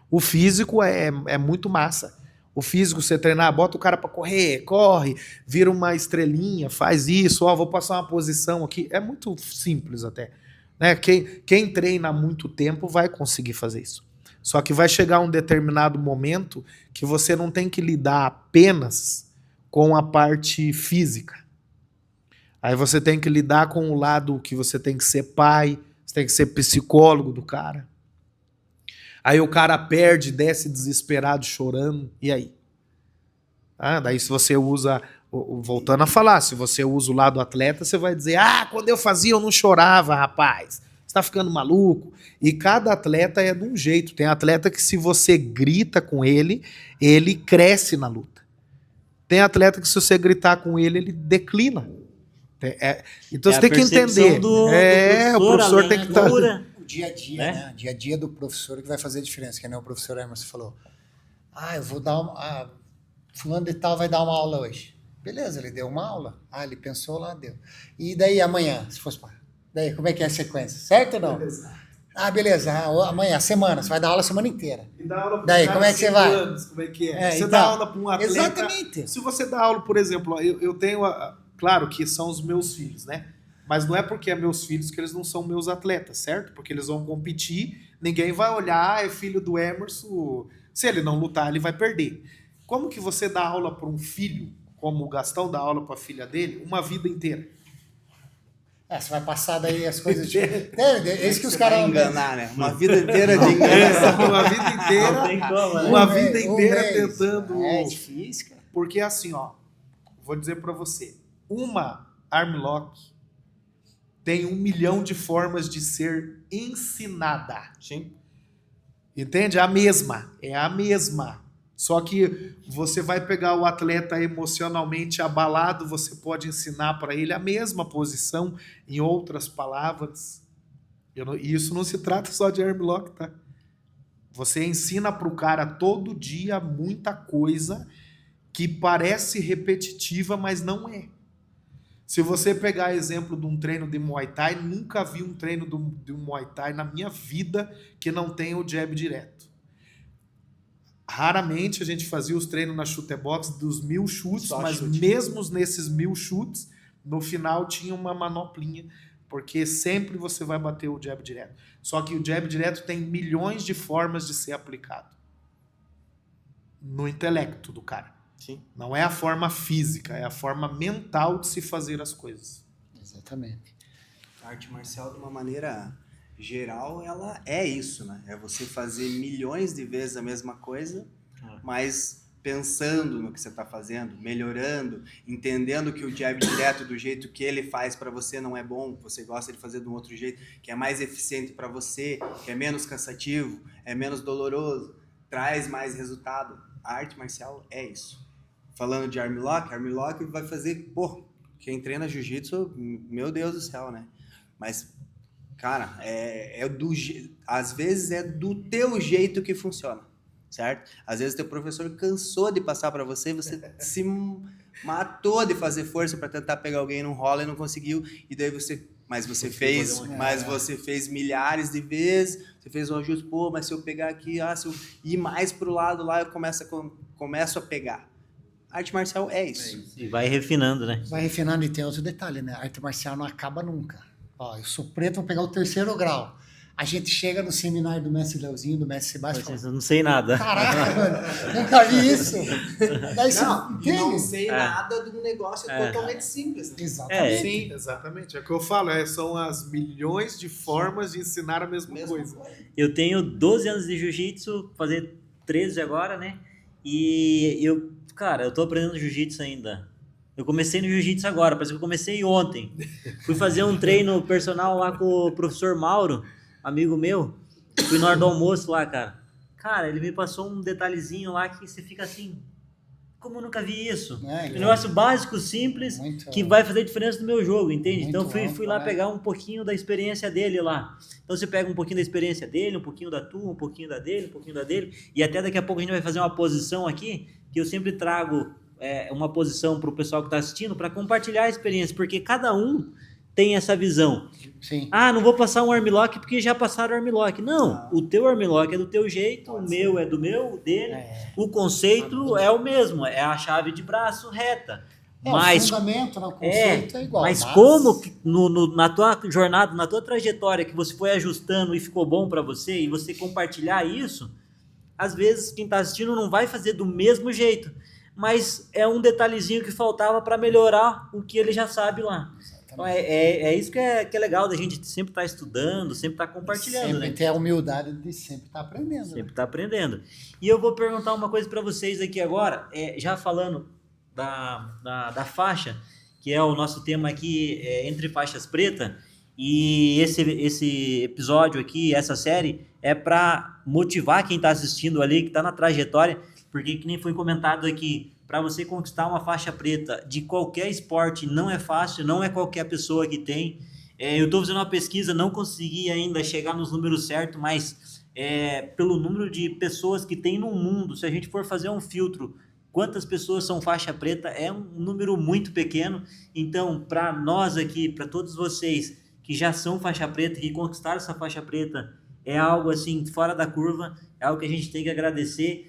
O físico é muito massa. O físico, você treinar, bota o cara para correr, corre, vira uma estrelinha, faz isso, vou passar uma posição aqui. É muito simples até. Né? Quem treina há muito tempo vai conseguir fazer isso. Só que vai chegar um determinado momento que você não tem que lidar apenas com a parte física. Aí você tem que lidar com o lado que você tem que ser pai, você tem que ser psicólogo do cara. Aí o cara perde, desce desesperado, chorando, e aí? Daí se você usa, voltando a falar, se você usa o lado atleta, você vai dizer, quando eu fazia eu não chorava, rapaz. Você tá ficando maluco. E cada atleta é de um jeito. Tem atleta que se você grita com ele, ele cresce na luta. Tem atleta que se você gritar com ele, ele declina. Então É você a tem que percepção entender. do O professor ali, tem né? que estar... O dia a dia, né? O dia a dia do professor que vai fazer a diferença, que nem o professor Emerson falou. Eu vou dar uma... fulano de tal vai dar uma aula hoje. Beleza, ele deu uma aula. Ele pensou lá, deu. E daí amanhã, se fosse para... Daí, como é que é a sequência? Certo ou não? Beleza. Amanhã, semana, você vai dar aula a semana inteira. E dá aula Daí, como é que você vai? Como é que é? Você então, dá aula para um atleta... Exatamente. Se você dá aula, por exemplo, eu tenho... Claro que são os meus filhos, né? Mas não é porque é meus filhos que eles não são meus atletas, certo? Porque eles vão competir, ninguém vai olhar, é filho do Emerson, se ele não lutar, ele vai perder. Como que você dá aula para um filho, como o Gastão dá aula para a filha dele, uma vida inteira? Você vai passar daí as coisas... É isso que os caras... enganar, né? Uma vida inteira de enganação. Uma vida inteira... Não tem como, né? Uma vida inteira tentando... É difícil, cara. Porque assim, vou dizer para você, uma armlock tem 1 milhão de formas de ser ensinada. Sim. Entende? É a mesma. Só que você vai pegar o atleta emocionalmente abalado, você pode ensinar para ele a mesma posição, em outras palavras. E isso não se trata só de armlock, tá? Você ensina para o cara todo dia muita coisa que parece repetitiva, mas não é. Se você pegar exemplo de um treino de Muay Thai, nunca vi um treino de um Muay Thai na minha vida que não tenha o jab direto. Raramente a gente fazia os treinos na chute box dos 1000 chutes, Só mas chute. mesmo nesses 1000 chutes, no final tinha uma manoplinha, porque sempre você vai bater o jab direto. Só que o jab direto tem milhões de formas de ser aplicado no intelecto do cara. Sim. Não é a forma física, é a forma mental de se fazer as coisas. Exatamente. A arte marcial, de uma maneira geral, ela é isso, né? É você fazer milhões de vezes a mesma coisa, mas pensando no que você está fazendo, melhorando, entendendo que o jab direto do jeito que ele faz para você não é bom, você gosta de fazer de um outro jeito, que é mais eficiente para você, que é menos cansativo, é menos doloroso, traz mais resultado. A arte marcial é isso. Falando de armlock vai fazer, quem treina jiu-jitsu, meu Deus do céu, né? Mas, cara, às vezes é do teu jeito que funciona, certo? Às vezes teu professor cansou de passar para você, você se matou de fazer força para tentar pegar alguém num rola e não conseguiu, e daí você fez milhares de vezes, você fez um ajuste, mas se eu pegar aqui, se eu ir mais pro lado lá, eu começo a pegar. Arte marcial é isso. E vai refinando, né? Vai refinando e tem outro detalhe, né? A arte marcial não acaba nunca. Eu sou preto, vou pegar o 3º grau. A gente chega no seminário do mestre Leozinho, do mestre Sebastião, e fala, Eu não sei nada. caraca, mano, nunca vi isso. Daí você entende? sei nada de um negócio totalmente simples. Né? Exatamente. Sim, exatamente. É o que eu falo, são as milhões de formas de ensinar a mesma coisa. Eu tenho 12 anos de jiu-jitsu, fazer 13 agora, né? E eu tô aprendendo jiu-jitsu ainda. Eu comecei no jiu-jitsu agora, parece que eu comecei ontem. Fui fazer um treino personal lá com o professor Mauro, amigo meu. Fui na hora do almoço lá, cara. Cara, ele me passou um detalhezinho lá que você fica assim, como eu nunca vi isso? Um negócio básico, simples, que vai fazer diferença no meu jogo, entende? Então fui lá pegar um pouquinho da experiência dele lá. Então você pega um pouquinho da experiência dele, um pouquinho da tua, um pouquinho da dele, um pouquinho da dele, e até daqui a pouco a gente vai fazer uma posição aqui, que eu sempre trago uma posição para o pessoal que está assistindo, para compartilhar a experiência, porque cada um tem essa visão. Sim. Não vou passar um armlock porque já passaram armlock. Não, o teu armlock é do teu jeito, o meu é do meu, o dele. O conceito é o mesmo, é a chave de braço reta. Mas, o fundamento, o conceito é igual. Mas como na tua jornada, na tua trajetória, que você foi ajustando e ficou bom para você, e você compartilhar isso, às vezes quem está assistindo não vai fazer do mesmo jeito, mas é um detalhezinho que faltava para melhorar o que ele já sabe lá. Então é isso que é legal da gente sempre estar estudando, sempre estar compartilhando. Sempre ter a humildade de sempre estar aprendendo. Sempre estar aprendendo. E eu vou perguntar uma coisa para vocês aqui agora, já falando da faixa, que é o nosso tema aqui, Entre Faixas Preta, e esse episódio aqui, essa série, é para motivar quem está assistindo ali, que está na trajetória, porque que nem foi comentado aqui, para você conquistar uma faixa preta de qualquer esporte não é fácil, não é qualquer pessoa que tem. Eu estou fazendo uma pesquisa, não consegui ainda chegar nos números certos, mas pelo número de pessoas que tem no mundo, se a gente for fazer um filtro, quantas pessoas são faixa preta, é um número muito pequeno. Então, para nós aqui, para todos vocês que já são faixa preta, que conquistaram essa faixa preta, é algo assim fora da curva, é algo que a gente tem que agradecer.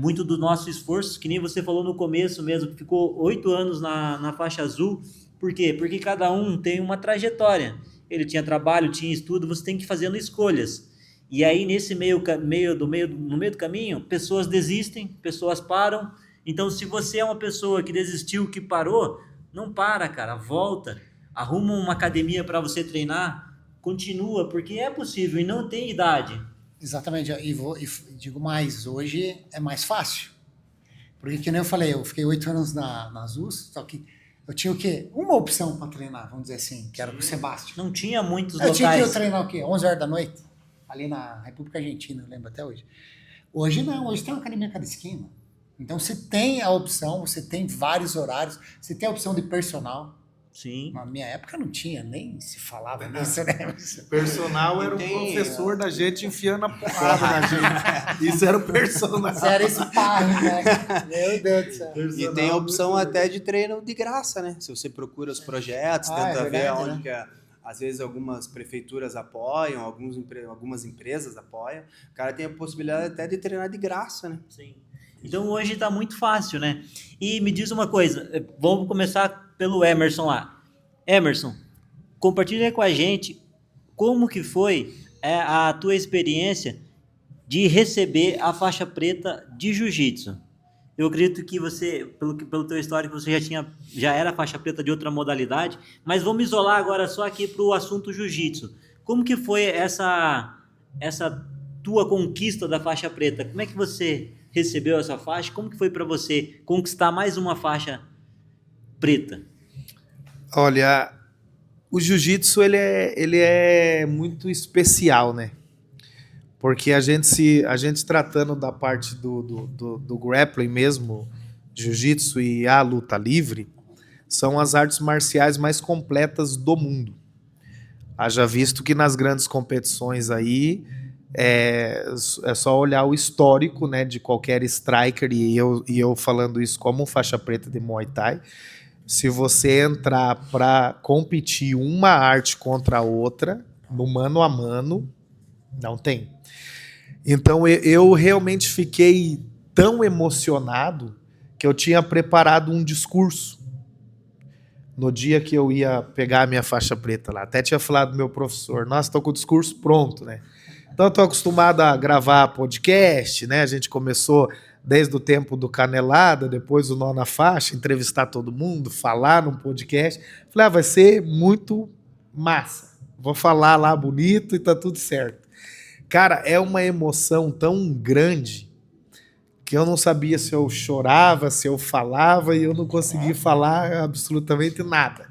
Muito do nosso esforço, que nem você falou no começo mesmo, que ficou 8 anos na faixa azul. Por quê? Porque cada um tem uma trajetória. Ele tinha trabalho, tinha estudo, você tem que ir fazendo escolhas. E aí, nesse no meio do caminho, pessoas desistem, pessoas param. Então, se você é uma pessoa que desistiu, que parou, não para, cara, volta. Arruma uma academia para você treinar, continua, porque é possível e não tem idade. Exatamente, e digo mais, hoje é mais fácil. Porque, que nem eu falei, eu fiquei 8 anos na Azul, só que eu tinha o quê? Uma opção para treinar, vamos dizer assim, que era com o Sebastião. Não tinha muitos Eu locais. tinha que eu treinar o quê? 11 horas da noite, ali na República Argentina, eu lembro até hoje. Hoje não, hoje tem uma academia a cada esquina. Então você tem a opção, você tem vários horários, você tem a opção de personal. Sim. Na minha época não tinha, nem se falava nisso, né? Personal era o professor da gente enfiando a porrada na gente. Isso era o personal. Isso era sparring, né? Meu Deus do céu. E tem a opção até de treino de graça, né? Se você procura os projetos, tenta ver verdade, onde que às vezes algumas prefeituras apoiam, algumas empresas apoiam. O cara tem a possibilidade até de treinar de graça, né? Sim. Então hoje está muito fácil, né? E me diz uma coisa, vamos começar pelo Emerson lá. Emerson, compartilha com a gente como que foi a tua experiência de receber a faixa preta de jiu-jitsu. Eu acredito que você, pelo teu histórico, você já era faixa preta de outra modalidade, mas vamos isolar agora só aqui para o assunto jiu-jitsu. Como que foi essa tua conquista da faixa preta? Como é que você recebeu essa faixa? Como que foi para você conquistar mais uma faixa preta? Olha, o jiu-jitsu ele é muito especial, né? Porque a gente tratando da parte do grappling mesmo, jiu-jitsu e a luta livre, são as artes marciais mais completas do mundo. Haja visto que nas grandes competições aí é só olhar o histórico, né, de qualquer striker, e eu falando isso como faixa preta de Muay Thai. Se você entrar para competir uma arte contra a outra, no mano a mano, não tem. Então eu realmente fiquei tão emocionado que eu tinha preparado um discurso no dia que eu ia pegar a minha faixa preta lá. Até tinha falado do meu professor, nossa, estou com o discurso pronto, né? Então, estou acostumado a gravar podcast, né? A gente começou desde o tempo do Canelada, depois o Nó na Faixa, entrevistar todo mundo, falar num podcast. Falei, vai ser muito massa. Vou falar lá bonito e tá tudo certo. Cara, é uma emoção tão grande que eu não sabia se eu chorava, se eu falava, e eu não consegui falar absolutamente nada.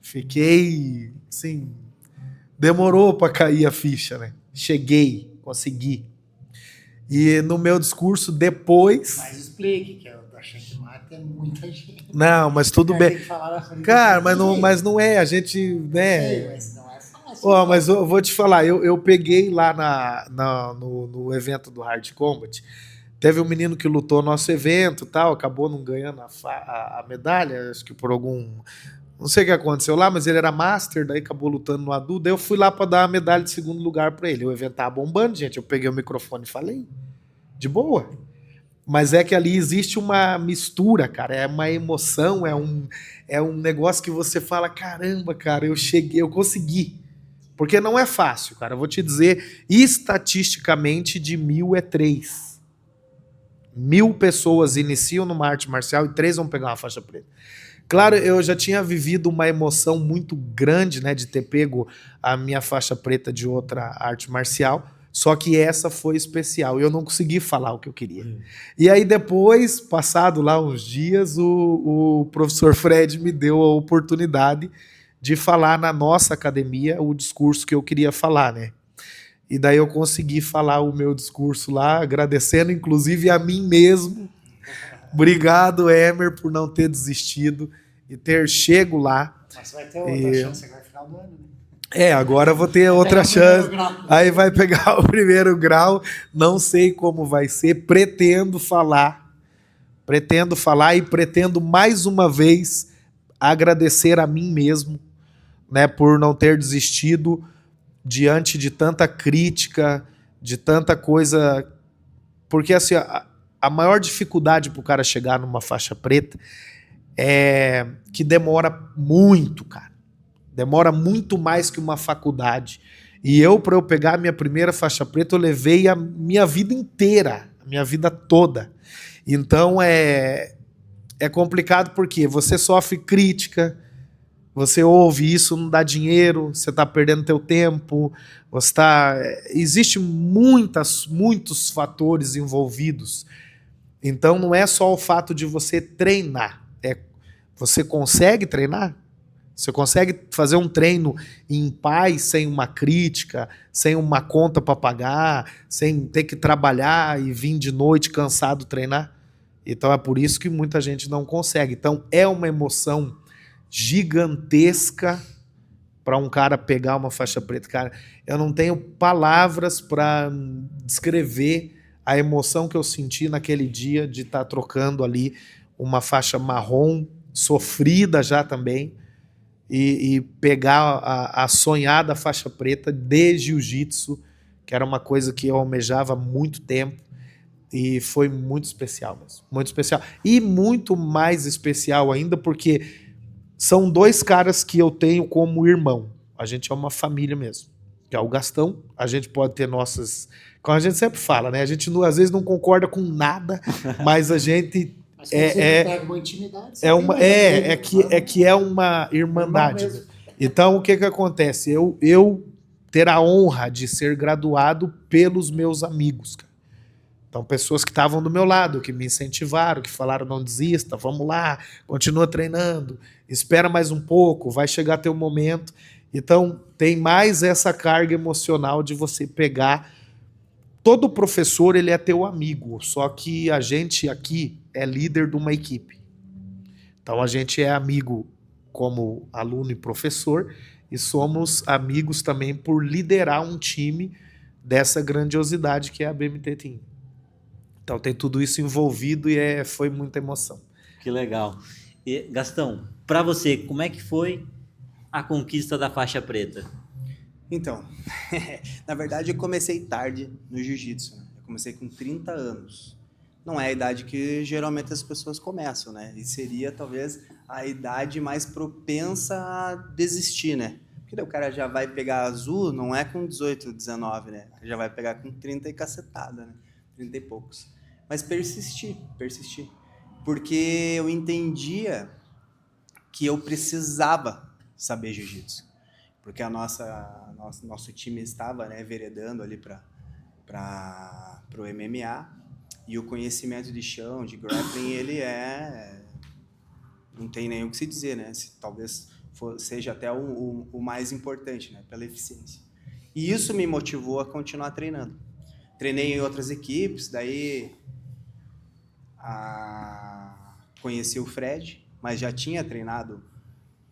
Fiquei, assim, demorou para cair a ficha, né? Cheguei, consegui. E no meu discurso depois... Mas explique, que eu achei que mata é muita gente. Não, mas tudo bem. Cara, mas não é, a gente... né? Mas não é fácil. Oh, mas eu vou te falar, eu peguei lá no evento do Hard Combat, teve um menino que lutou no nosso evento, tal, acabou não ganhando a medalha, acho que por algum... Não sei o que aconteceu lá, mas ele era master, daí acabou lutando no adulto, daí eu fui lá para dar a medalha de segundo lugar para ele. O evento tava bombando, gente, eu peguei o microfone e falei, de boa. Mas é que ali existe uma mistura, cara, é uma emoção, é um negócio que você fala, caramba, cara, eu cheguei, eu consegui. Porque não é fácil, cara, eu vou te dizer, estatisticamente de 1.000 é 3. 1.000 pessoas iniciam numa arte marcial e 3 vão pegar uma faixa preta. Claro, eu já tinha vivido uma emoção muito grande, né, de ter pego a minha faixa preta de outra arte marcial, só que essa foi especial. Eu não consegui falar o que eu queria. E aí depois, passado lá uns dias, o professor Fred me deu a oportunidade de falar na nossa academia o discurso que eu queria falar, né? E daí eu consegui falar o meu discurso lá, agradecendo inclusive a mim mesmo Obrigado, Emer, por não ter desistido e ter chego lá. Mas vai ter outra chance agora no final do ano, né? Agora eu vou ter outra chance. Aí vai pegar o primeiro grau. Não sei como vai ser. Pretendo falar e pretendo mais uma vez agradecer a mim mesmo, né, por não ter desistido diante de tanta crítica, de tanta coisa. Porque assim, a maior dificuldade para o cara chegar numa faixa preta é que demora muito, cara. Demora muito mais que uma faculdade. E para eu pegar a minha primeira faixa preta, eu levei a minha vida inteira, a minha vida toda. Então é complicado porque você sofre crítica, você ouve isso, não dá dinheiro, você está perdendo teu tempo, existe muitos fatores envolvidos. Então não é só o fato de você treinar, você consegue treinar? Você consegue fazer um treino em paz, sem uma crítica, sem uma conta para pagar, sem ter que trabalhar e vir de noite cansado treinar? Então é por isso que muita gente não consegue. Então é uma emoção gigantesca para um cara pegar uma faixa preta. Cara, eu não tenho palavras para descrever a emoção que eu senti naquele dia de estar trocando ali uma faixa marrom, sofrida já também, e pegar a sonhada faixa preta de jiu-jitsu, que era uma coisa que eu almejava há muito tempo, e foi muito especial mesmo, muito especial. E muito mais especial ainda porque são dois caras que eu tenho como irmão. A gente é uma família mesmo. Que é o Gastão, a gente pode ter nossas... Como a gente sempre fala, né? A gente às vezes não concorda com nada, mas a gente... Mas pega uma intimidade. que é uma irmandade. Então, o que acontece? Eu ter a honra de ser graduado pelos meus amigos, cara. Então, pessoas que estavam do meu lado, que me incentivaram, que falaram, não desista, vamos lá, continua treinando, espera mais um pouco, vai chegar teu momento. Então, tem mais essa carga emocional de você pegar... Todo professor, ele é teu amigo, só que a gente aqui é líder de uma equipe. Então, a gente é amigo como aluno e professor e somos amigos também por liderar um time dessa grandiosidade que é a BMT Team. Então, tem tudo isso envolvido e foi muita emoção. Que legal. E, Gastão, para você, como é que foi a conquista da faixa preta? Então, na verdade eu comecei tarde no jiu-jitsu, né? Eu comecei com 30 anos. Não é a idade que geralmente as pessoas começam, né? E seria talvez a idade mais propensa a desistir, né? Porque daí o cara já vai pegar azul, não é com 18, 19, né? Já vai pegar com 30 e cacetada, né? 30 e poucos. Mas persistir. Porque eu entendia que eu precisava saber jiu-jitsu. Porque nosso time estava, né, veredando ali para o MMA, e o conhecimento de chão, de grappling, ele não tem nem o que se dizer, né? Talvez seja até o mais importante, né, pela eficiência. E isso me motivou a continuar treinando. Treinei em outras equipes, daí conheci o Fred, mas já tinha treinado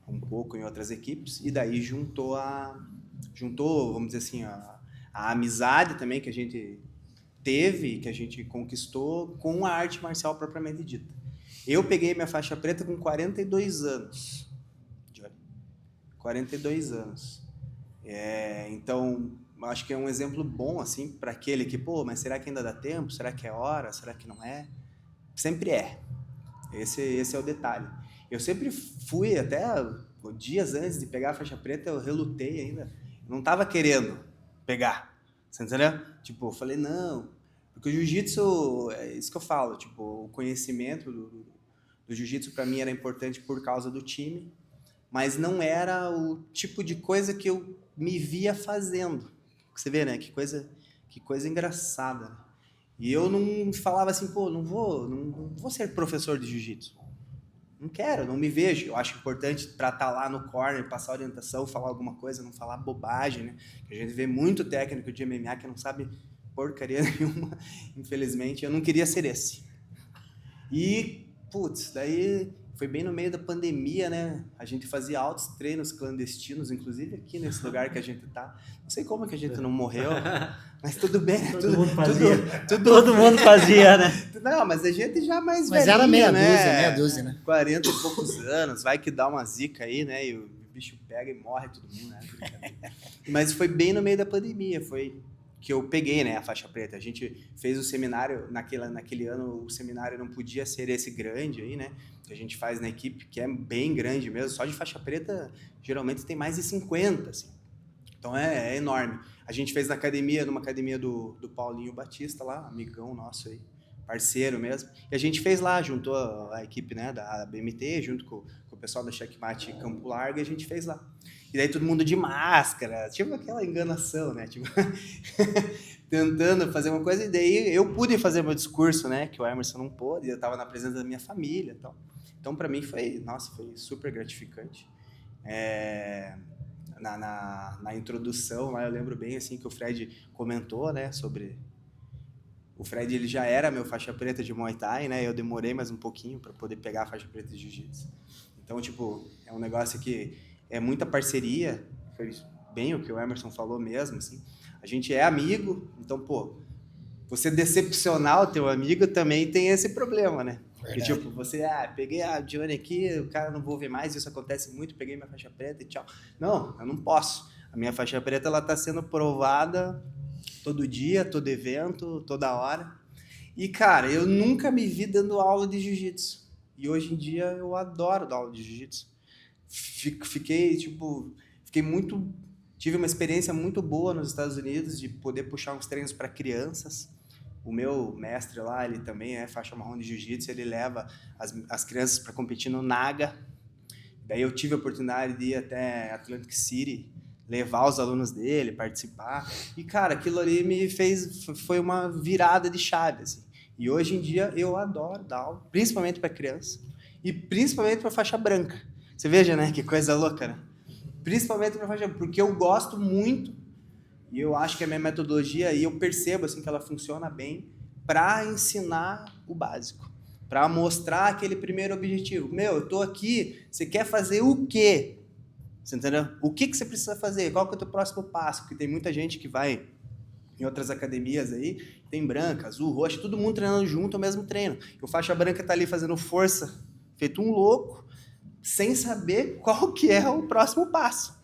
um pouco em outras equipes, e daí juntou, vamos dizer assim, a amizade também que a gente teve, que a gente conquistou com a arte marcial propriamente dita. Eu peguei minha faixa preta com 42 anos. 42 anos. Então, acho que é um exemplo bom, assim, para aquele que, mas será que ainda dá tempo? Será que é hora? Será que não é? Sempre é. Esse é o detalhe. Eu sempre fui, até dias antes de pegar a faixa preta, eu relutei ainda. Eu não estava querendo pegar. Você entendeu? Tipo, eu falei, não. Porque o jiu-jitsu, é isso que eu falo, tipo, o conhecimento do jiu-jitsu para mim era importante por causa do time, mas não era o tipo de coisa que eu me via fazendo. Você vê, né? Que coisa engraçada. E eu não falava assim, não vou ser professor de jiu-jitsu. Não quero, não me vejo. Eu acho importante para estar lá no corner, passar orientação, falar alguma coisa, não falar bobagem, né? A gente vê muito técnico de MMA que não sabe porcaria nenhuma, infelizmente. Eu não queria ser esse. E, putz, daí foi bem no meio da pandemia, né? A gente fazia altos treinos clandestinos, inclusive aqui nesse lugar que a gente tá. Não sei como que a gente não morreu, mas tudo bem, né? Todo mundo fazia. Todo mundo fazia, né? Não, mas a gente já mais Mas velhinho, era meia né? dúzia, meia dúzia, né? 40 e poucos anos, vai que dá uma zica aí, né? E o bicho pega e morre todo mundo, né? Mas foi bem no meio da pandemia, foi que eu peguei, né, a faixa preta. A gente fez o seminário, naquele ano o seminário não podia ser esse grande aí, né? Que a gente faz na equipe, que é bem grande mesmo. Só de faixa preta, geralmente tem mais de 50, assim. Então é enorme. A gente fez numa academia do Paulinho Batista lá, amigão nosso aí, parceiro mesmo. E a gente fez lá, juntou a equipe, né, da BMT, junto com o pessoal da Checkmate Campo Largo, e a gente fez lá. E daí todo mundo de máscara, tipo aquela enganação, né? Tipo, tentando fazer uma coisa. E daí eu pude fazer meu discurso, né? Que o Emerson não pôde, eu estava na presença da minha família e tal. Então, para mim, foi super gratificante. Na introdução, lá eu lembro bem assim que o Fred comentou, né? Sobre... O Fred, ele já era meu faixa preta de Muay Thai, né? Eu demorei mais um pouquinho para poder pegar a faixa preta de Jiu-Jitsu. Então, tipo, é um negócio que é muita parceria, foi bem o que o Emerson falou mesmo, assim. A gente é amigo, então, pô, você decepcionar o teu amigo também tem esse problema, né? Porque, tipo, você, peguei a Johnny aqui, o cara não vou ver mais, isso acontece muito, peguei minha faixa preta e tchau. Não, eu não posso. A minha faixa preta, ela tá sendo provada todo dia, todo evento, toda hora. E, cara, eu nunca me vi dando aula de jiu-jitsu. E hoje em dia eu adoro dar aula de jiu-jitsu. Tive uma experiência muito boa nos Estados Unidos de poder puxar uns treinos para crianças. O meu mestre lá, ele também é faixa marrom de jiu-jitsu, ele leva as crianças para competir no Naga. Daí eu tive a oportunidade de ir até Atlantic City, levar os alunos dele, participar. E, cara, aquilo ali foi uma virada de chave, assim. E hoje em dia eu adoro dar aula, principalmente para criança e principalmente para faixa branca. Você veja, né? Que coisa louca, né? Principalmente para faixa branca, porque eu gosto muito e eu acho que a minha metodologia, e eu percebo assim, que ela funciona bem para ensinar o básico, para mostrar aquele primeiro objetivo. Eu tô aqui, você quer fazer o quê? Você entendeu? O que você precisa fazer? Qual que é o teu próximo passo? Porque tem muita gente que vai em outras academias aí, tem branca, azul, roxa, todo mundo treinando junto ao mesmo treino. E o faixa branca tá ali fazendo força, feito um louco, sem saber qual que é o próximo passo.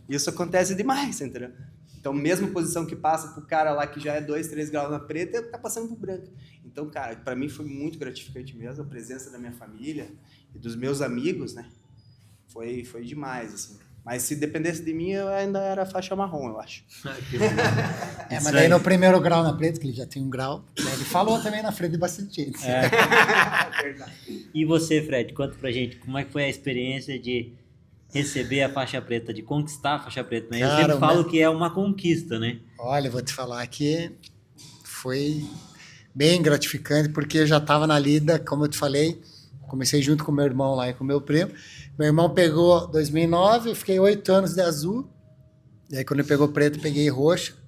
Isso acontece demais, entendeu? Então, mesma posição que passa pro cara lá que já é 2, 3 graus na preta, tá passando pro branca. Então, cara, para mim foi muito gratificante mesmo, a presença da minha família e dos meus amigos, né? Foi demais, assim. Mas se dependesse de mim, eu ainda era faixa marrom, eu acho. Mas daí no primeiro grau na preta, que ele já tem um grau, ele falou também na frente de bastante gente. Verdade. E você, Fred, conta pra gente como é que foi a experiência de receber a faixa preta, de conquistar a faixa preta, né? Eu sempre falo que é uma conquista, né? Olha, eu vou te falar que foi bem gratificante, porque eu já estava na lida, como eu te falei, comecei junto com meu irmão lá e com meu primo. Meu irmão pegou 2009, eu fiquei 8 anos de azul. E aí, quando ele pegou preto, eu peguei roxo.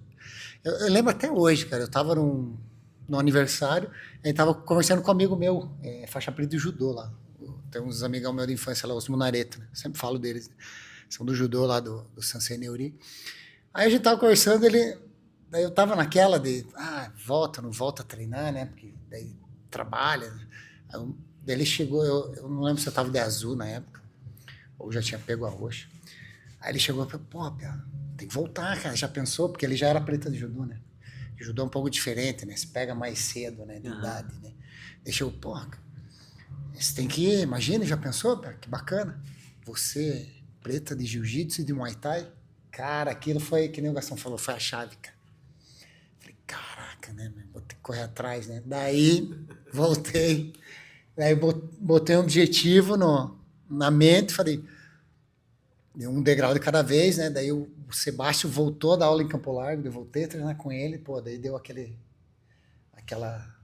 Eu lembro até hoje, cara. Eu tava no aniversário, aí tava conversando com um amigo meu, faixa preta de judô lá. Tem uns amigão meu de infância lá, os Munareta, né? Sempre falo deles. São do judô lá do Sansei Neuri. Aí a gente tava conversando, daí eu tava naquela de, volta, não volta a treinar, né? Porque daí trabalha. Daí ele chegou, eu não lembro se eu tava de azul na época, ou já tinha pego a roxa. Aí ele chegou e falou, pô, Pia, tem que voltar, cara. Já pensou? Porque ele já era preta de judô, né? Judô é um pouco diferente, né? Você pega mais cedo, né? De idade, né? Deixa eu, pô, você tem que ir, imagina, já pensou, Pia? Que bacana. Você, preta de jiu-jitsu e de muay thai. Cara, aquilo foi, que nem o Gastão falou, foi a chave, cara. Falei, caraca, né? Vou ter que correr atrás, né? Daí, voltei. Daí, botei um objetivo na mente, falei, deu um degrau de cada vez, né? Daí o Sebastião voltou da aula em Campo Largo, eu voltei a treinar com ele, pô, daí deu aquela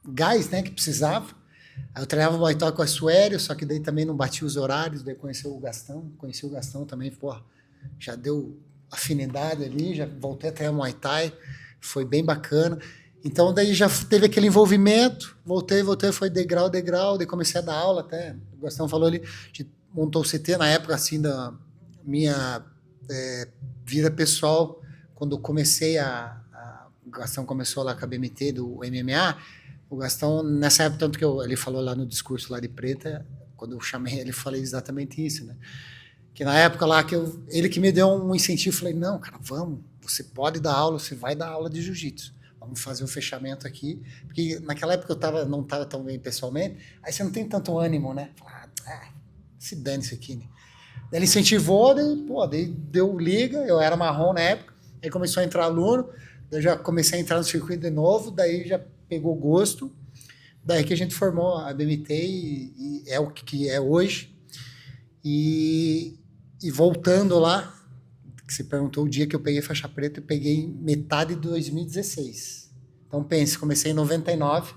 gás, né, que precisava. Aí eu treinava Muay Thai com a Suério, só que daí também não batia os horários, daí conheci o Gastão também, pô, já deu afinidade ali, já voltei a treinar Muay Thai, foi bem bacana. Então daí já teve aquele envolvimento, voltei, foi degrau, daí comecei a dar aula até, o Gastão falou ali, a gente montou o CT na época assim da minha vida pessoal, quando eu comecei o Gastão começou lá com a BMT do MMA, o Gastão, nessa época, tanto que ele falou lá no discurso lá de Preta, quando eu chamei ele, falei exatamente isso, né? Que na época lá, ele que me deu um incentivo, falei, não, cara, vamos, você pode dar aula, você vai dar aula de jiu-jitsu. Vamos fazer o fechamento aqui. Porque naquela época eu não estava tão bem pessoalmente, aí você não tem tanto ânimo, né? Se dane isso aqui, né? Daí ele incentivou, daí deu liga, eu era marrom na época, aí começou a entrar aluno, daí eu já comecei a entrar no circuito de novo, daí já pegou gosto, daí que a gente formou a BMT e é o que é hoje. E voltando lá, que você perguntou o dia que eu peguei faixa preta, eu peguei metade de 2016. Então pense, comecei em 99,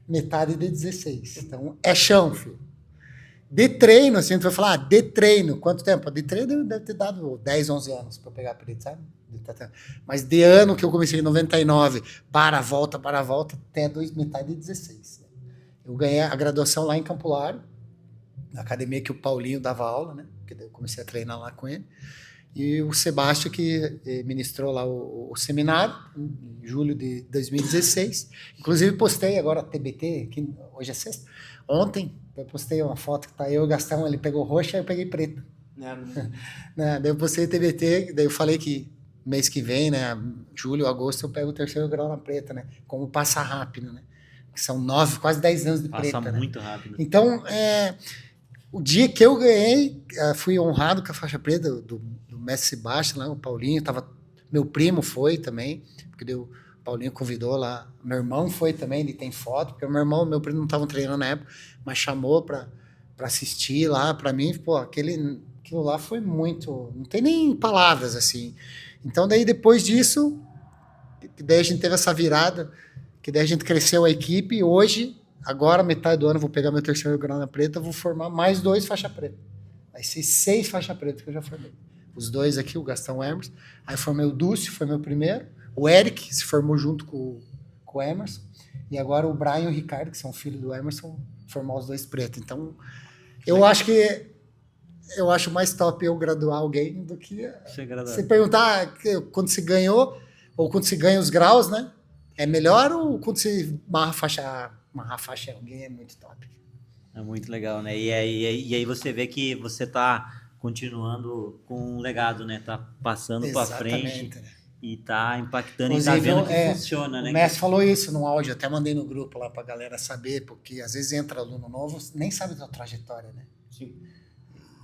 metade de 16. Então é chão, filho. De treino, assim, tu vai falar, de treino, quanto tempo? De treino deve ter dado 10, 11 anos para eu pegar preto, sabe? Mas de ano que eu comecei em 99, para a volta, até metade de 16. Eu ganhei a graduação lá em Campo Largo, na academia que o Paulinho dava aula, né? Porque eu comecei a treinar lá com ele. E o Sebastião que ministrou lá o seminário, em julho de 2016. Inclusive postei agora a TBT, que hoje é sexta. Ontem eu postei uma foto que tá eu e o Gastão, ele pegou roxa e eu peguei preta. Daí eu postei a TBT, daí eu falei que mês que vem, né, julho, agosto, eu pego o 3º grau na preta, né? Como passa rápido, né? Que são 9, quase 10 anos de preta. Passa muito rápido. Então, o dia que eu ganhei, fui honrado com a faixa preta do mestre Sebastião, lá, o Paulinho, meu primo foi também, porque o Paulinho convidou lá, meu irmão foi também, ele tem foto, porque meu primo não estavam treinando na época, mas chamou para assistir lá, para mim, pô, aquilo lá foi muito, não tem nem palavras, assim. Então, daí, depois disso, daí a gente teve essa virada, que daí a gente cresceu a equipe, e hoje, agora, metade do ano, eu vou pegar meu 3º grau na preta, vou formar mais 2 faixa preta. Vai ser 6 faixa preta que eu já formei. Os 2 aqui, o Gastão Emerson. Aí formei o Dúcio, foi meu primeiro. O Eric se formou junto com o Emerson. E agora o Brian e o Ricardo, que são filhos do Emerson, formar os 2 pretos. Então, eu acho mais top eu graduar alguém do que você perguntar quando você ganhou, ou quando você ganha os graus, né? É melhor ou quando você marra a faixa em alguém é muito top. É muito legal, né? E aí você vê que você tá continuando com um legado, né? Tá passando para frente, né? E tá impactando. Inclusive, e tá vendo que funciona, né? O mestre falou isso no áudio, até mandei no grupo lá pra galera saber, porque às vezes entra aluno novo, nem sabe da trajetória, né? Sim.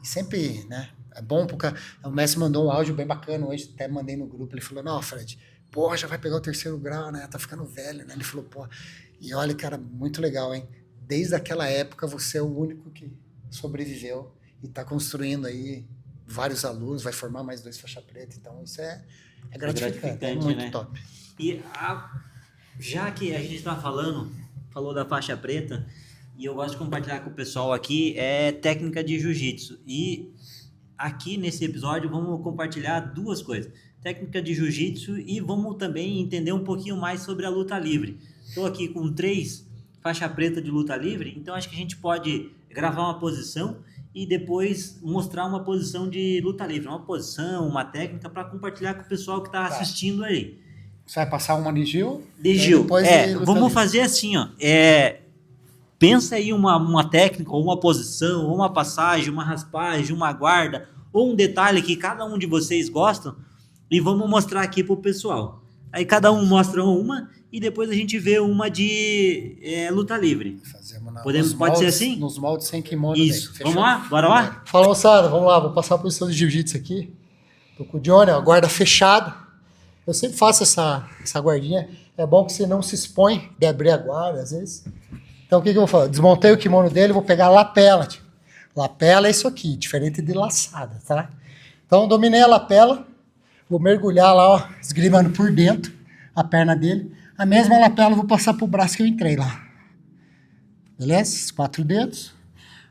E sempre, né? É bom porque o mestre mandou um áudio bem bacana hoje, até mandei no grupo, ele falou, não, Fred, pô, já vai pegar o 3º grau, né? Tá ficando velho, né? Ele falou, pô, e olha, cara, muito legal, hein? Desde aquela época você é o único que sobreviveu e tá construindo aí vários alunos, vai formar mais 2 faixa preta, então isso é gratificante, é muito, né? Top. E já que a gente tá falou da faixa preta, e eu gosto de compartilhar com o pessoal aqui, é técnica de jiu-jitsu. E aqui nesse episódio vamos compartilhar 2 coisas. Técnica de jiu-jitsu e vamos também entender um pouquinho mais sobre a luta livre. Estou aqui com 3 faixa preta de luta livre, então acho que a gente pode gravar uma posição e depois mostrar uma posição de luta livre, uma posição, uma técnica para compartilhar com o pessoal que está assistindo aí. Você vai passar uma de Gil? De Gil. Vamos fazer assim, ó. Pensa aí uma técnica, ou uma posição, ou uma passagem, uma raspagem, uma guarda, ou um detalhe que cada um de vocês gostam, e vamos mostrar aqui pro pessoal. Aí cada um mostra uma e depois a gente vê uma de luta livre. Pode ser assim? Nos moldes sem kimono. Isso. Vamos lá? Bora lá? Fala, moçada, vamos lá. Vou passar a posição de jiu-jitsu aqui. Tô com o Johnny, ó, guarda fechada. Eu sempre faço essa guardinha. É bom que você não se expõe de abrir a guarda, às vezes. Então, o que eu vou fazer? Desmontei o kimono dele, vou pegar a lapela. Tipo. Lapela é isso aqui, diferente de laçada, tá? Então, dominei a lapela. Vou mergulhar lá, ó, esgrimando por dentro a perna dele. A mesma lapela eu vou passar pro braço que eu entrei lá. Beleza? 4 dedos.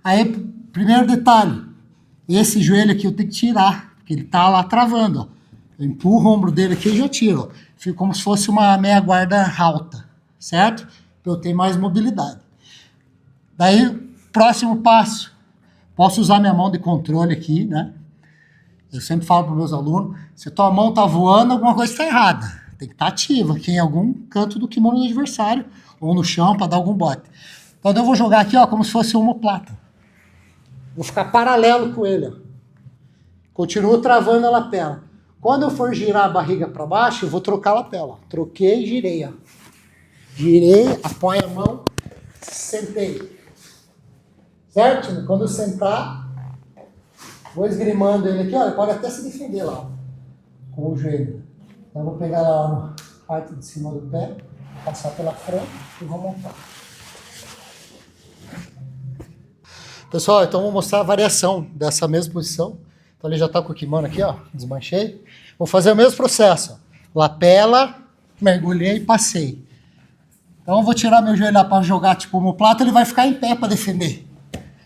Aí, primeiro detalhe. Esse joelho aqui eu tenho que tirar, porque ele tá lá travando, ó. Eu empurro o ombro dele aqui e já tiro. Ó. Fica como se fosse uma meia guarda alta, certo? Para eu ter mais mobilidade. Daí, próximo passo. Posso usar minha mão de controle aqui, né? Eu sempre falo para os meus alunos, se tua mão tá voando, alguma coisa está errada. Tem que estar ativa aqui em algum canto do kimono do adversário, ou no chão para dar algum bote. Então eu vou jogar aqui, ó, como se fosse uma omoplata. Vou ficar paralelo com ele, ó. Continuo travando a lapela. Quando eu for girar a barriga para baixo, eu vou trocar a lapela. Troquei e girei, ó. Girei, apoio a mão, sentei. Certo? Quando eu sentar, vou esgrimando ele aqui, ó. Ele pode até se defender lá, ó, com o joelho. Então eu vou pegar lá na parte de cima do pé, passar pela frente e vou montar. Pessoal, então eu vou mostrar a variação dessa mesma posição. Então ele já está com o kimono aqui, ó. Desmanchei. Vou fazer o mesmo processo. Ó. Lapela, mergulhei e passei. Então eu vou tirar meu joelho lá para jogar tipo omoplata, ele vai ficar em pé para defender.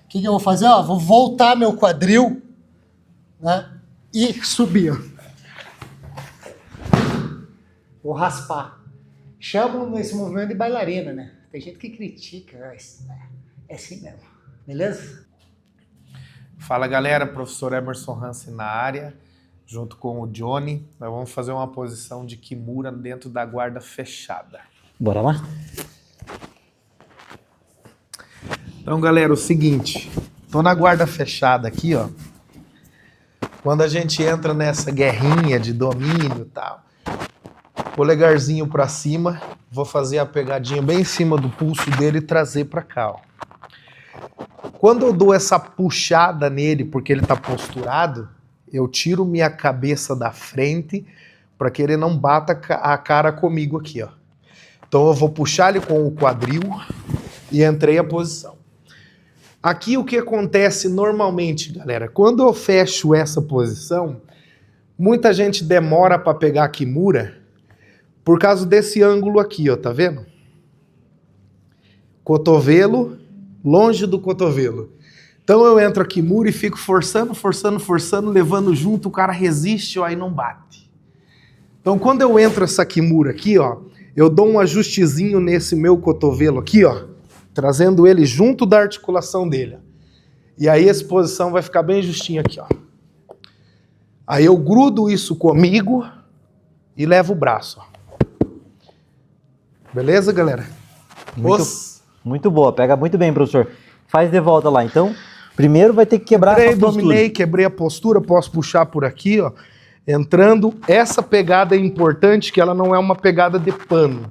O que eu vou fazer? Ó, vou voltar meu quadril, né, e subir. Ó. Vou raspar. Chamam esse movimento de bailarina, né? Tem gente que critica, mas é assim mesmo. Beleza? Fala galera, professor Emerson Hansen na área, junto com o Johnny. Nós vamos fazer uma posição de Kimura dentro da guarda fechada. Bora lá? Então, galera, o seguinte, tô na guarda fechada aqui, ó. Quando a gente entra nessa guerrinha de domínio e tal, polegarzinho pra cima, vou fazer a pegadinha bem em cima do pulso dele e trazer pra cá, ó. Quando eu dou essa puxada nele, porque ele tá posturado, eu tiro minha cabeça da frente para que ele não bata a cara comigo aqui, ó. Então eu vou puxar ele com o quadril e entrei a posição. Aqui o que acontece normalmente, galera, quando eu fecho essa posição, muita gente demora para pegar a Kimura por causa desse ângulo aqui, ó, tá vendo? Cotovelo, longe do cotovelo. Então eu entro a Kimura e fico forçando, levando junto, o cara resiste, ó, aí não bate. Então quando eu entro essa Kimura aqui, ó, eu dou um ajustezinho nesse meu cotovelo aqui, ó, trazendo ele junto da articulação dele. E aí essa posição vai ficar bem justinha aqui, ó. Aí eu grudo isso comigo e levo o braço, ó. Beleza, galera? Muito boa, pega muito bem, professor. Faz de volta lá, então. Primeiro vai ter que quebrar a postura. Dominei, quebrei a postura, posso puxar por aqui, ó. Entrando, essa pegada é importante, que ela não é uma pegada de pano. Vou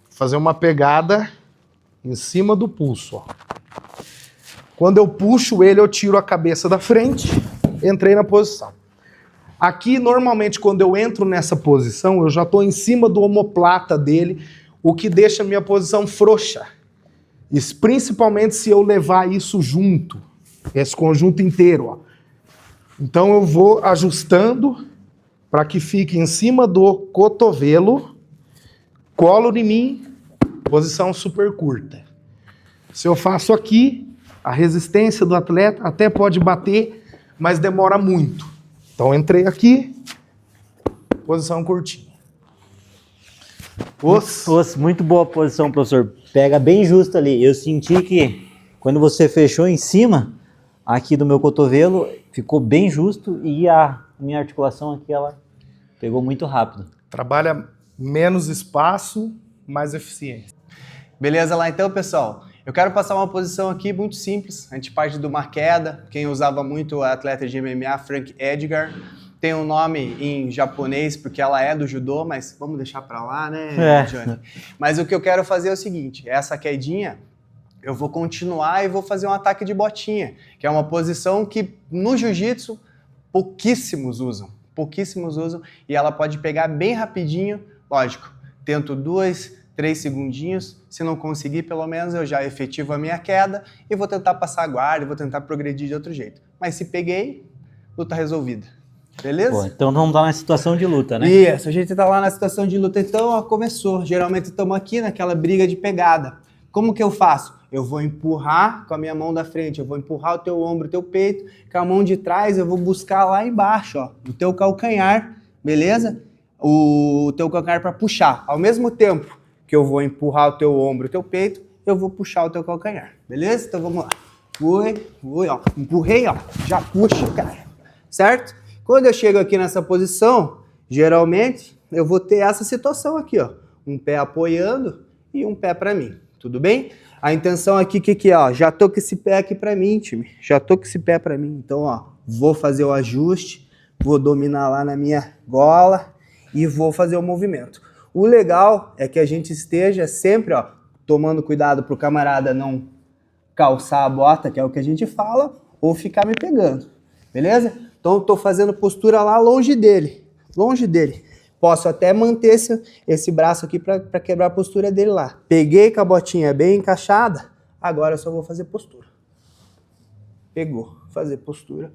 fazer uma pegada em cima do pulso, ó. Quando eu puxo ele, eu tiro a cabeça da frente, entrei na posição. Aqui, normalmente, quando eu entro nessa posição, eu já estou em cima do omoplata dele, o que deixa a minha posição frouxa. Isso, principalmente se eu levar isso junto, esse conjunto inteiro, ó. Então eu vou ajustando para que fique em cima do cotovelo, colo em mim, posição super curta. Se eu faço aqui, a resistência do atleta até pode bater, mas demora muito. Então entrei aqui, posição curtinha. Muito boa posição, professor. Pega bem justo ali. Eu senti que quando você fechou em cima aqui do meu cotovelo, ficou bem justo e a minha articulação aqui, ela pegou muito rápido. Trabalha menos espaço, mais eficiência. Beleza lá então, pessoal? Eu quero passar uma posição aqui muito simples. A gente parte de uma queda. Quem usava muito o atleta de MMA, Frank Edgar. Tem um nome em japonês, porque ela é do judô, mas vamos deixar pra lá, né, Johnny? Mas o que eu quero fazer é o seguinte, essa quedinha, eu vou continuar e vou fazer um ataque de botinha, que é uma posição que no jiu-jitsu pouquíssimos usam, e ela pode pegar bem rapidinho, lógico, tento 2, 3 segundinhos, se não conseguir, pelo menos eu já efetivo a minha queda e vou tentar passar a guarda, vou tentar progredir de outro jeito. Mas se peguei, luta resolvida. Beleza? Pô, então vamos estar na situação de luta, né? Isso, a gente tá lá na situação de luta, então ó, começou. Geralmente estamos aqui naquela briga de pegada. Como que eu faço? Eu vou empurrar com a minha mão da frente, eu vou empurrar o teu ombro, o teu peito, com a mão de trás eu vou buscar lá embaixo, ó, no teu calcanhar, beleza? O teu calcanhar para puxar. Ao mesmo tempo que eu vou empurrar o teu ombro, o teu peito, eu vou puxar o teu calcanhar, beleza? Então vamos lá. Fui, ó. Empurrei, ó. Já puxa, cara. Certo? Quando eu chego aqui nessa posição, geralmente eu vou ter essa situação aqui, ó. Um pé apoiando e um pé para mim. Tudo bem? A intenção aqui, que é, ó, já tô com esse pé aqui pra mim, time. Já tô com esse pé pra mim. Então, ó, vou fazer o ajuste, vou dominar lá na minha gola e vou fazer o movimento. O legal é que a gente esteja sempre, ó, tomando cuidado pro camarada não calçar a bota, que é o que a gente fala, ou ficar me pegando, beleza? Então, eu tô fazendo postura lá longe dele, longe dele. Posso até manter esse braço aqui para quebrar a postura dele lá. Peguei com a botinha bem encaixada, agora eu só vou fazer postura. Pegou, fazer postura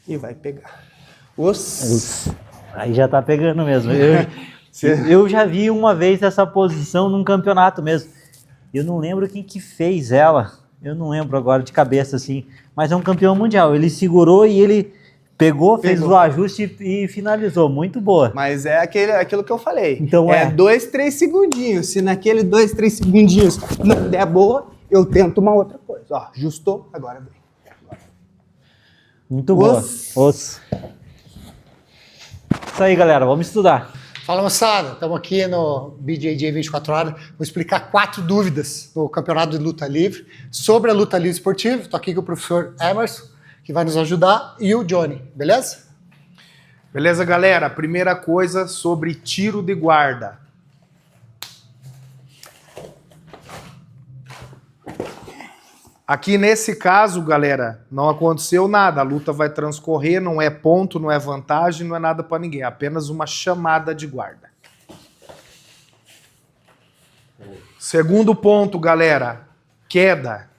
e vai pegar. Aí já tá pegando mesmo. Eu já vi uma vez essa posição num campeonato mesmo. Eu não lembro quem que fez ela. Eu não lembro agora de cabeça assim. Mas é um campeão mundial. Ele segurou e ele... Pegou, fez o ajuste e finalizou. Muito boa. Mas é aquilo que eu falei. Então é 2, 3 segundinhos. Se naquele 2, 3 segundinhos não der boa, eu tento uma outra coisa. Ó, ajustou, agora vem. Muito boa. Isso aí, galera. Vamos estudar. Fala, moçada. Estamos aqui no BJJ 24 horas. Vou explicar 4 dúvidas no Campeonato de Luta Livre sobre a luta livre esportiva. Estou aqui com o professor Emerson, que vai nos ajudar, e o Johnny, beleza? Beleza, galera? Primeira coisa sobre tiro de guarda. Aqui nesse caso, galera, não aconteceu nada. A luta vai transcorrer, não é ponto, não é vantagem, não é nada para ninguém. É apenas uma chamada de guarda. Segundo ponto, galera, queda.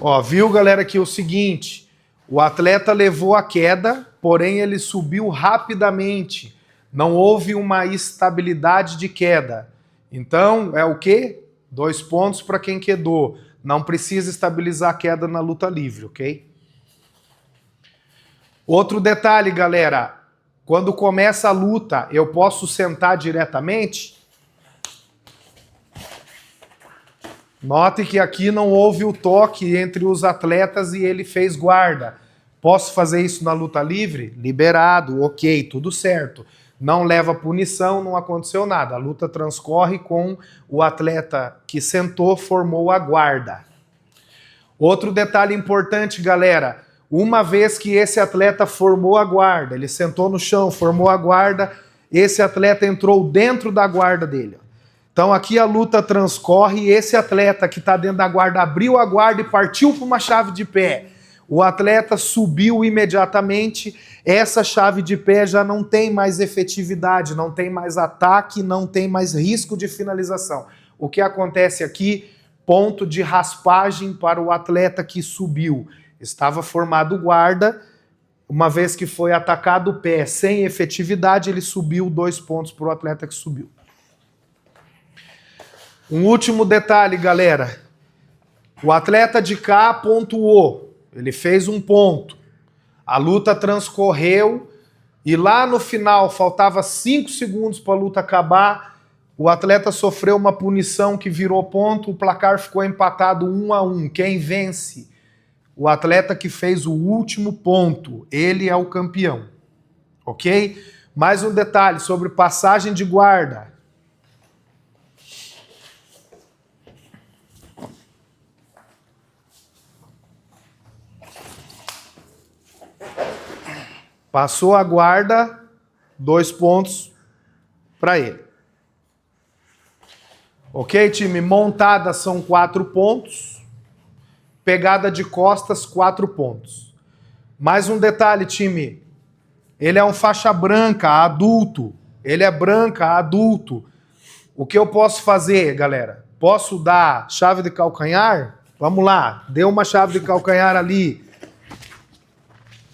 Ó, viu, galera, que é o seguinte, o atleta levou a queda, porém ele subiu rapidamente. Não houve uma estabilidade de queda. Então, é o quê? 2 pontos para quem quedou. Não precisa estabilizar a queda na luta livre, ok? Outro detalhe, galera. Quando começa a luta, eu posso sentar diretamente? Note que aqui não houve o toque entre os atletas e ele fez guarda. Posso fazer isso na luta livre? Liberado, ok, tudo certo. Não leva punição, não aconteceu nada. A luta transcorre com o atleta que sentou, formou a guarda. Outro detalhe importante, galera. Uma vez que esse atleta formou a guarda, ele sentou no chão, formou a guarda, esse atleta entrou dentro da guarda dele. Então aqui a luta transcorre e esse atleta que está dentro da guarda abriu a guarda e partiu para uma chave de pé. O atleta subiu imediatamente, essa chave de pé já não tem mais efetividade, não tem mais ataque, não tem mais risco de finalização. O que acontece aqui? Ponto de raspagem para o atleta que subiu. Estava formado guarda, uma vez que foi atacado o pé sem efetividade, ele subiu 2 pontos para o atleta que subiu. Um último detalhe, galera. O atleta de cá pontuou. Ele fez 1 ponto. A luta transcorreu e lá no final, faltava 5 segundos para a luta acabar, o atleta sofreu uma punição que virou ponto, o placar ficou empatado 1-1. Quem vence? O atleta que fez o último ponto. Ele é o campeão. Ok? Mais um detalhe sobre passagem de guarda. Passou a guarda, 2 pontos para ele. Ok, time? Montada são 4 pontos. Pegada de costas, 4 pontos. Mais um detalhe, time. Ele é um faixa branca, adulto. Ele é branca, adulto. O que eu posso fazer, galera? Posso dar chave de calcanhar? Vamos lá, deu uma chave de calcanhar ali.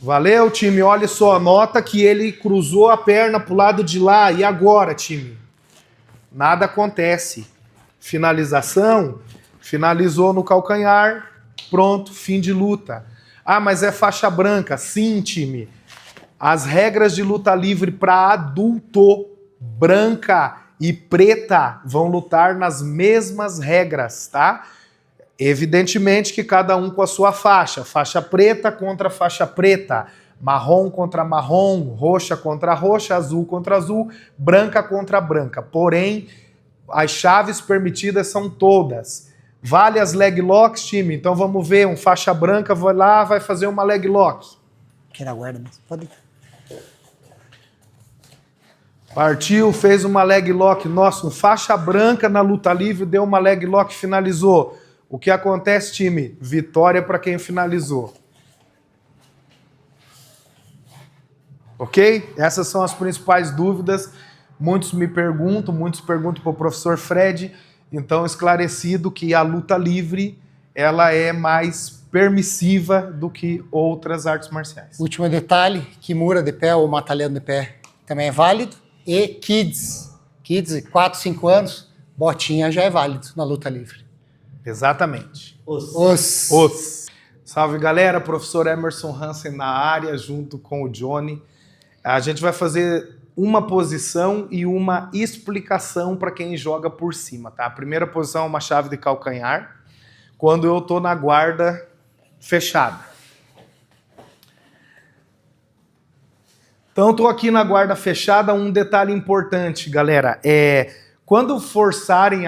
Valeu, time. Olha só, nota que ele cruzou a perna pro lado de lá. E agora, time? Nada acontece. Finalização, finalizou no calcanhar, pronto, fim de luta. Ah, mas é faixa branca. Sim, time. As regras de luta livre para adulto, branca e preta, vão lutar nas mesmas regras, tá? Evidentemente que cada um com a sua faixa. Faixa preta contra faixa preta. Marrom contra marrom, roxa contra roxa, azul contra azul, branca contra branca. Porém, as chaves permitidas são todas. Vale as leg locks, time? Então vamos ver, um faixa branca vai lá, vai fazer uma leg lock. Quer a guarda mesmo? Pode. Partiu, fez uma leg lock. Nossa, um faixa branca na luta livre deu uma leg lock, finalizou. O que acontece, time? Vitória para quem finalizou. Ok? Essas são as principais dúvidas. Muitos perguntam para o professor Fred. Então, esclarecido que a luta livre ela é mais permissiva do que outras artes marciais. Último detalhe, Kimura de pé ou Matalhão de pé também é válido. E Kids 4, 5 anos, botinha já é válido na luta livre. Exatamente. Os. Salve, galera. Professor Emerson Hansen na área, junto com o Johnny. A gente vai fazer uma posição e uma explicação para quem joga por cima, tá? A primeira posição é uma chave de calcanhar, quando eu tô na guarda fechada. Então, tô aqui na guarda fechada. Um detalhe importante, galera, quando forçarem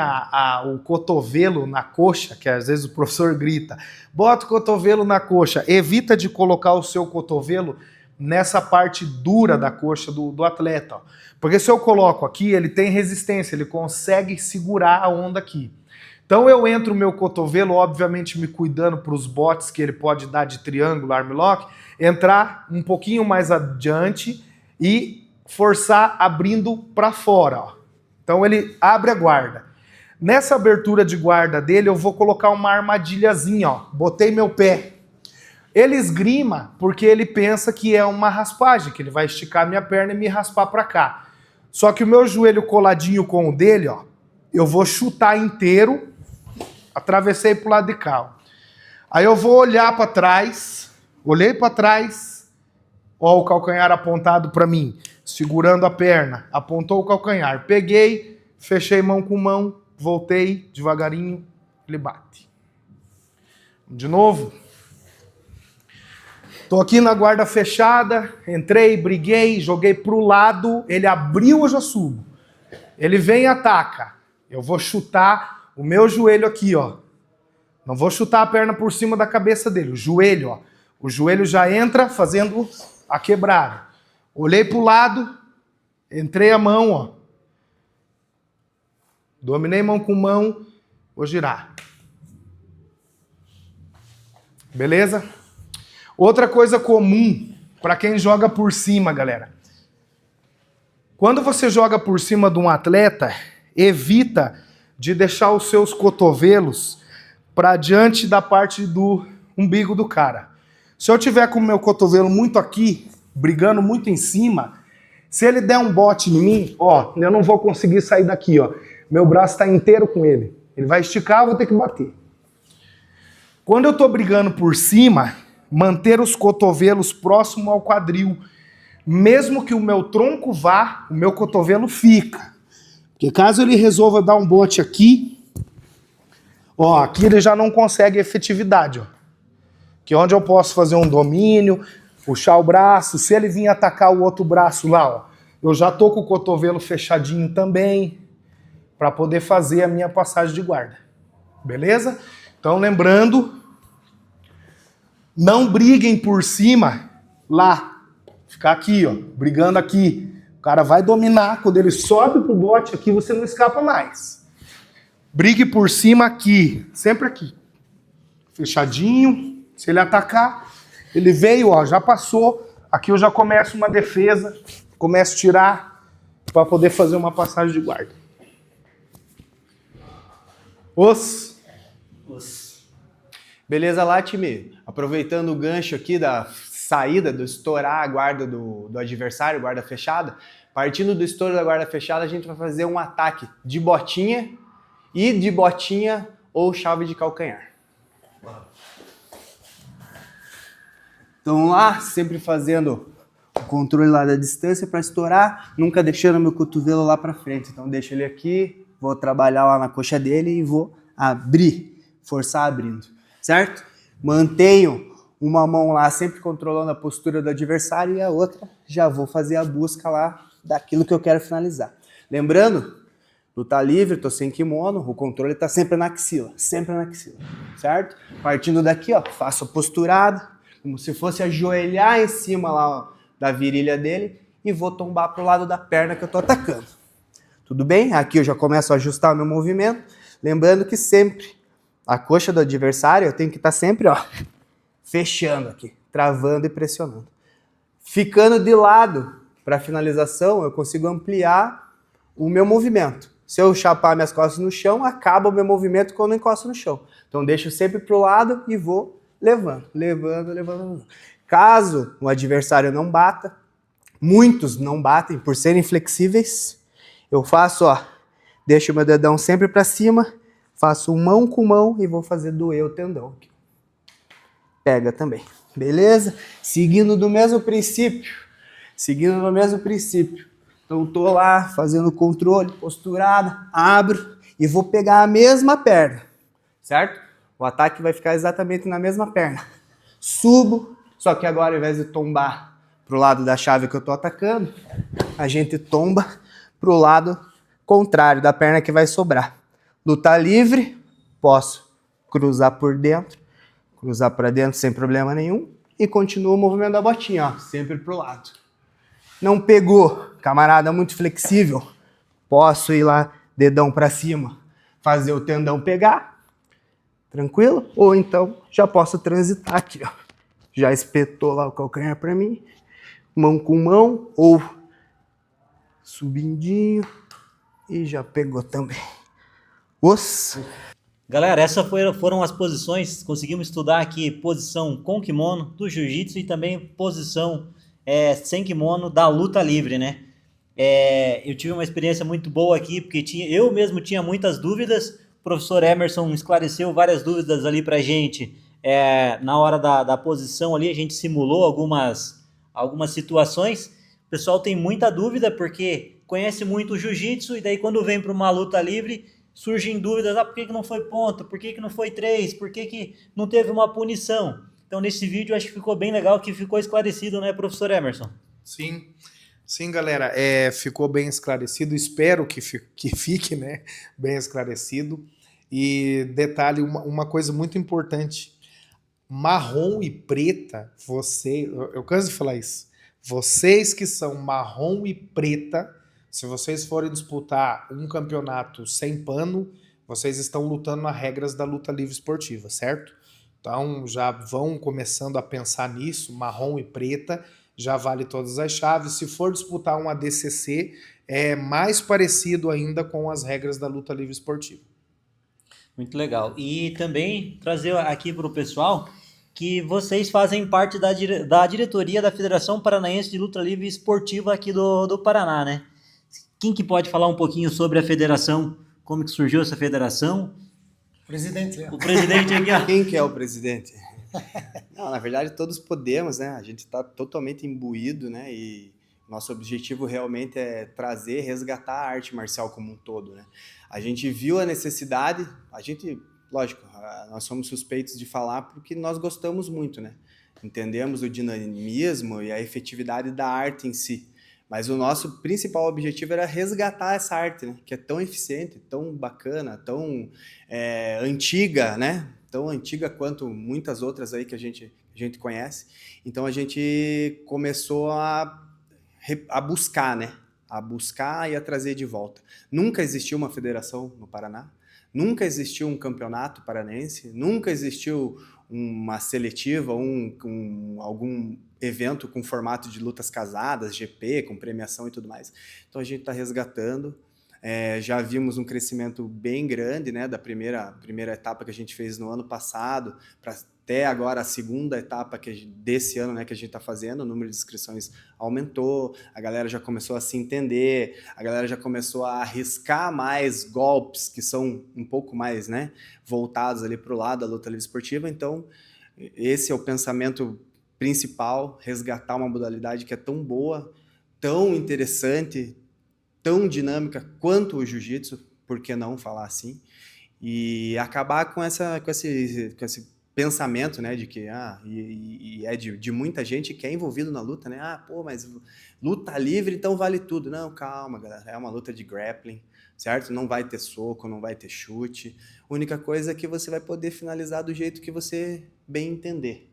o cotovelo na coxa, que às vezes o professor grita, bota o cotovelo na coxa, evita de colocar o seu cotovelo nessa parte dura da coxa do atleta. Ó. Porque se eu coloco aqui, ele tem resistência, ele consegue segurar a onda aqui. Então eu entro o meu cotovelo, obviamente me cuidando para os botes que ele pode dar de triângulo, armlock, entrar um pouquinho mais adiante e forçar abrindo para fora. Ó. Então ele abre a guarda. Nessa abertura de guarda dele, eu vou colocar uma armadilhazinha. Ó. Botei meu pé. Ele esgrima porque ele pensa que é uma raspagem, que ele vai esticar minha perna e me raspar para cá. Só que o meu joelho coladinho com o dele, ó, eu vou chutar inteiro, atravessei pro lado de cá. Ó. Aí eu vou olhar para trás, olhei para trás, ó, o calcanhar apontado para mim, segurando a perna, apontou o calcanhar, peguei, fechei mão com mão, voltei devagarinho, ele bate. De novo. Tô aqui na guarda fechada, entrei, briguei, joguei pro lado, ele abriu, eu já subo. Ele vem e ataca. Eu vou chutar o meu joelho aqui, ó. Não vou chutar a perna por cima da cabeça dele, o joelho, ó. O joelho já entra fazendo a quebrada. Olhei pro lado, entrei a mão, ó. Dominei mão com mão, vou girar. Beleza? Outra coisa comum para quem joga por cima, galera. Quando você joga por cima de um atleta, evita de deixar os seus cotovelos para diante da parte do umbigo do cara. Se eu tiver com o meu cotovelo muito aqui, brigando muito em cima, se ele der um bote em mim, ó, eu não vou conseguir sair daqui, ó. Meu braço está inteiro com ele. Ele vai esticar, eu vou ter que bater. Quando eu estou brigando por cima, manter os cotovelos próximo ao quadril. Mesmo que o meu tronco vá, o meu cotovelo fica. Porque caso ele resolva dar um bote aqui, ó, aqui ele já não consegue efetividade, ó. Que é onde eu posso fazer um domínio, puxar o braço, se ele vir atacar o outro braço lá, ó, eu já tô com o cotovelo fechadinho também, para poder fazer a minha passagem de guarda. Beleza? Então lembrando, não briguem por cima lá. Ficar aqui, ó, brigando aqui. O cara vai dominar. Quando ele sobe pro bote aqui, você não escapa mais. Brigue por cima aqui. Sempre aqui. Fechadinho. Se ele atacar, ele veio, ó, já passou. Aqui eu já começo uma defesa. Começo a tirar para poder fazer uma passagem de guarda. Beleza lá, time? Aproveitando o gancho aqui da saída, do estourar a guarda do adversário, guarda fechada, partindo do estouro da guarda fechada, a gente vai fazer um ataque de botinha e de botinha ou chave de calcanhar. Então lá, sempre fazendo o controle lá da distância para estourar, nunca deixando meu cotovelo lá para frente. Então deixo ele aqui, vou trabalhar lá na coxa dele e vou abrir, forçar abrindo, certo? Mantenho uma mão lá sempre controlando a postura do adversário e a outra já vou fazer a busca lá daquilo que eu quero finalizar. Lembrando, luta livre, tô sem kimono, o controle tá sempre na axila, certo? Partindo daqui, ó, faço a posturada, como se fosse ajoelhar em cima lá, ó, da virilha dele e vou tombar pro lado da perna que eu tô atacando. Tudo bem? Aqui eu já começo a ajustar o meu movimento, lembrando que sempre a coxa do adversário eu tenho que estar sempre, ó, fechando aqui, travando e pressionando. Ficando de lado para finalização, eu consigo ampliar o meu movimento. Se eu chapar minhas costas no chão, acaba o meu movimento quando eu encosto no chão. Então deixo sempre pro lado e vou levando. Caso o adversário não bata, muitos não batem por serem flexíveis, eu faço, ó, deixo meu dedão sempre para cima, faço mão com mão e vou fazer doer o tendão aqui. Pega também, beleza? Seguindo no mesmo princípio. Então tô lá fazendo controle, posturada, abro e vou pegar a mesma perna, certo? O ataque vai ficar exatamente na mesma perna. Subo, só que agora ao invés de tombar pro lado da chave que eu tô atacando, a gente tomba pro lado contrário da perna que vai sobrar. Luta livre, posso cruzar por dentro, cruzar para dentro sem problema nenhum e continuo o movimento da botinha, ó, sempre pro lado. Não pegou, camarada muito flexível, posso ir lá, dedão para cima, fazer o tendão pegar, tranquilo? Ou então já posso transitar aqui, ó. Já espetou lá o calcanhar para mim, mão com mão ou subindinho e já pegou também. Galera, essas foram as posições. Conseguimos estudar aqui posição com kimono do jiu-jitsu e também posição sem kimono da luta livre, né? Eu tive uma experiência muito boa aqui, porque eu mesmo tinha muitas dúvidas. O professor Emerson esclareceu várias dúvidas ali pra gente. Na hora da posição ali, a gente simulou algumas situações. O pessoal tem muita dúvida porque conhece muito o jiu-jitsu e daí quando vem para uma luta livre, surgem dúvidas, por que não foi ponto, por que não foi 3, por que não teve uma punição. Então nesse vídeo acho que ficou bem legal, que ficou esclarecido, né, professor Emerson? Sim, galera, ficou bem esclarecido, espero que fique, né, bem esclarecido. E detalhe, uma coisa muito importante, marrom e preta, eu canso de falar isso, vocês que são marrom e preta, se vocês forem disputar um campeonato sem pano, vocês estão lutando nas regras da luta livre esportiva, certo? Então já vão começando a pensar nisso, marrom e preta, já vale todas as chaves. Se for disputar um ADCC, é mais parecido ainda com as regras da luta livre esportiva. Muito legal. E também trazer aqui para o pessoal que vocês fazem parte da diretoria da Federação Paranaense de Luta Livre Esportiva aqui do Paraná, né? Quem que pode falar um pouquinho sobre a federação? Como que surgiu essa federação? Presidente. O presidente aqui, ó. Quem que é o presidente? Não, na verdade todos podemos, né? A gente está totalmente imbuído, né? E nosso objetivo realmente é trazer, resgatar a arte marcial como um todo, né? A gente viu a necessidade, lógico, nós somos suspeitos de falar porque nós gostamos muito, né? Entendemos o dinamismo e a efetividade da arte em si. Mas o nosso principal objetivo era resgatar essa arte, né? Que é tão eficiente, tão bacana, tão antiga, né? Tão antiga quanto muitas outras aí que a gente conhece. Então a gente começou a buscar, né? A buscar e a trazer de volta. Nunca existiu uma federação no Paraná, nunca existiu um campeonato paranense, nunca existiu uma seletiva, algum evento com formato de lutas casadas, GP, com premiação e tudo mais. Então a gente está resgatando. Já vimos um crescimento bem grande, né, da primeira etapa que a gente fez no ano passado, para até agora a segunda etapa desse ano, né, que a gente está fazendo. O número de inscrições aumentou, a galera já começou a se entender, a galera já começou a arriscar mais golpes que são um pouco mais, né, voltados ali para o lado da luta livre esportiva. Então esse é o pensamento principal, resgatar uma modalidade que é tão boa, tão interessante, tão dinâmica quanto o jiu-jitsu, por que não falar assim? E acabar com esse pensamento, né, de que é de muita gente que é envolvido na luta, né? Mas luta livre, então vale tudo. Não, calma, galera, é uma luta de grappling, certo? Não vai ter soco, não vai ter chute. A única coisa é que você vai poder finalizar do jeito que você bem entender,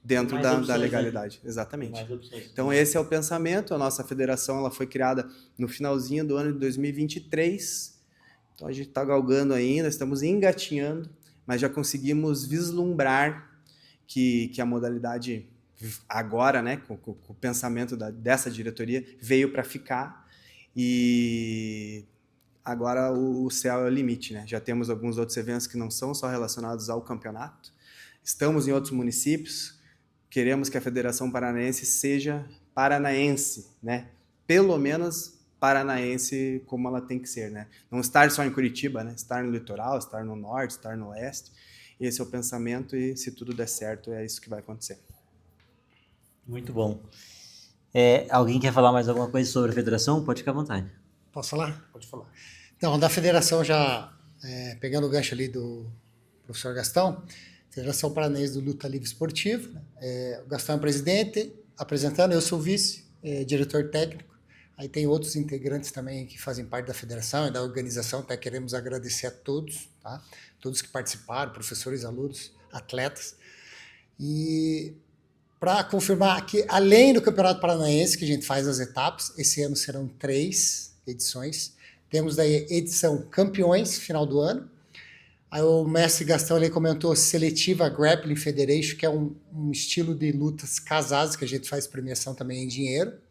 dentro da legalidade. Né? Exatamente. Então esse é o pensamento. A nossa federação ela foi criada no finalzinho do ano de 2023. Então a gente está galgando ainda, estamos engatinhando, mas já conseguimos vislumbrar que a modalidade agora, né, com o pensamento dessa diretoria, veio para ficar e agora o céu é o limite, né? Já temos alguns outros eventos que não são só relacionados ao campeonato, estamos em outros municípios, queremos que a Federação Paranaense seja paranaense, né? Pelo menos paranaense como ela tem que ser, né? Não estar só em Curitiba, né? Estar no litoral, estar no norte, estar no oeste. Esse é o pensamento e se tudo der certo é isso que vai acontecer. Muito bom. Alguém quer falar mais alguma coisa sobre a federação? Pode ficar à vontade. Posso falar? Pode falar. Então, da federação já, pegando o gancho ali do professor Gastão, Federação Paranaense do Luta Livre Esportivo, o Gastão é presidente, apresentando, eu sou vice, diretor técnico. Aí tem outros integrantes também que fazem parte da federação e da organização, até queremos agradecer a todos, tá? Todos que participaram, professores, alunos, atletas. E para confirmar que, além do Campeonato Paranaense, que a gente faz as etapas, esse ano serão 3 edições. Temos daí edição Campeões, final do ano. Aí o mestre Gastão ele comentou Seletiva Grappling Federation, que é um estilo de lutas casadas, que a gente faz premiação também em dinheiro.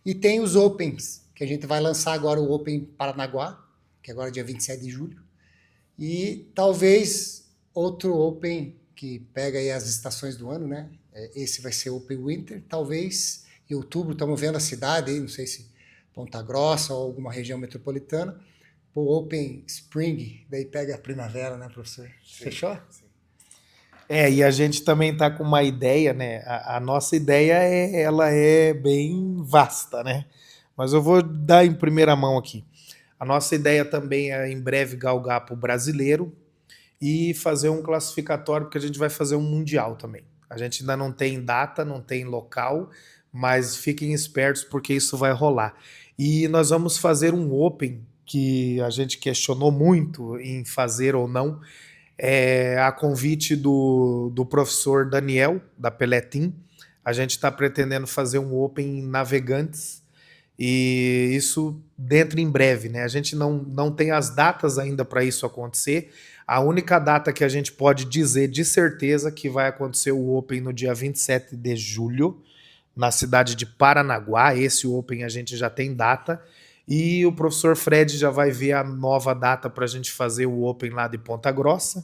E tem os Opens, que a gente vai lançar agora o Open Paranaguá, que é agora dia 27 de julho. E talvez outro Open que pega aí as estações do ano, né? Esse vai ser Open Winter, talvez em outubro, estamos vendo a cidade, não sei se Ponta Grossa ou alguma região metropolitana, o Open Spring, daí pega a primavera, né, professor? Sim, fechou? Sim. E a gente também está com uma ideia, né? A nossa ideia ela é bem vasta, né? Mas eu vou dar em primeira mão aqui. A nossa ideia também é em breve galgar para o brasileiro e fazer um classificatório, porque a gente vai fazer um mundial também. A gente ainda não tem data, não tem local, mas fiquem espertos porque isso vai rolar. E nós vamos fazer um Open que a gente questionou muito em fazer ou não, a convite do professor Daniel, da Peletim. A gente está pretendendo fazer um Open em Navegantes, e isso dentro em breve, né? A gente não tem as datas ainda para isso acontecer. A única data que a gente pode dizer de certeza que vai acontecer o Open no dia 27 de julho, na cidade de Paranaguá. Esse Open a gente já tem data. E o professor Fred já vai ver a nova data para a gente fazer o Open lá de Ponta Grossa.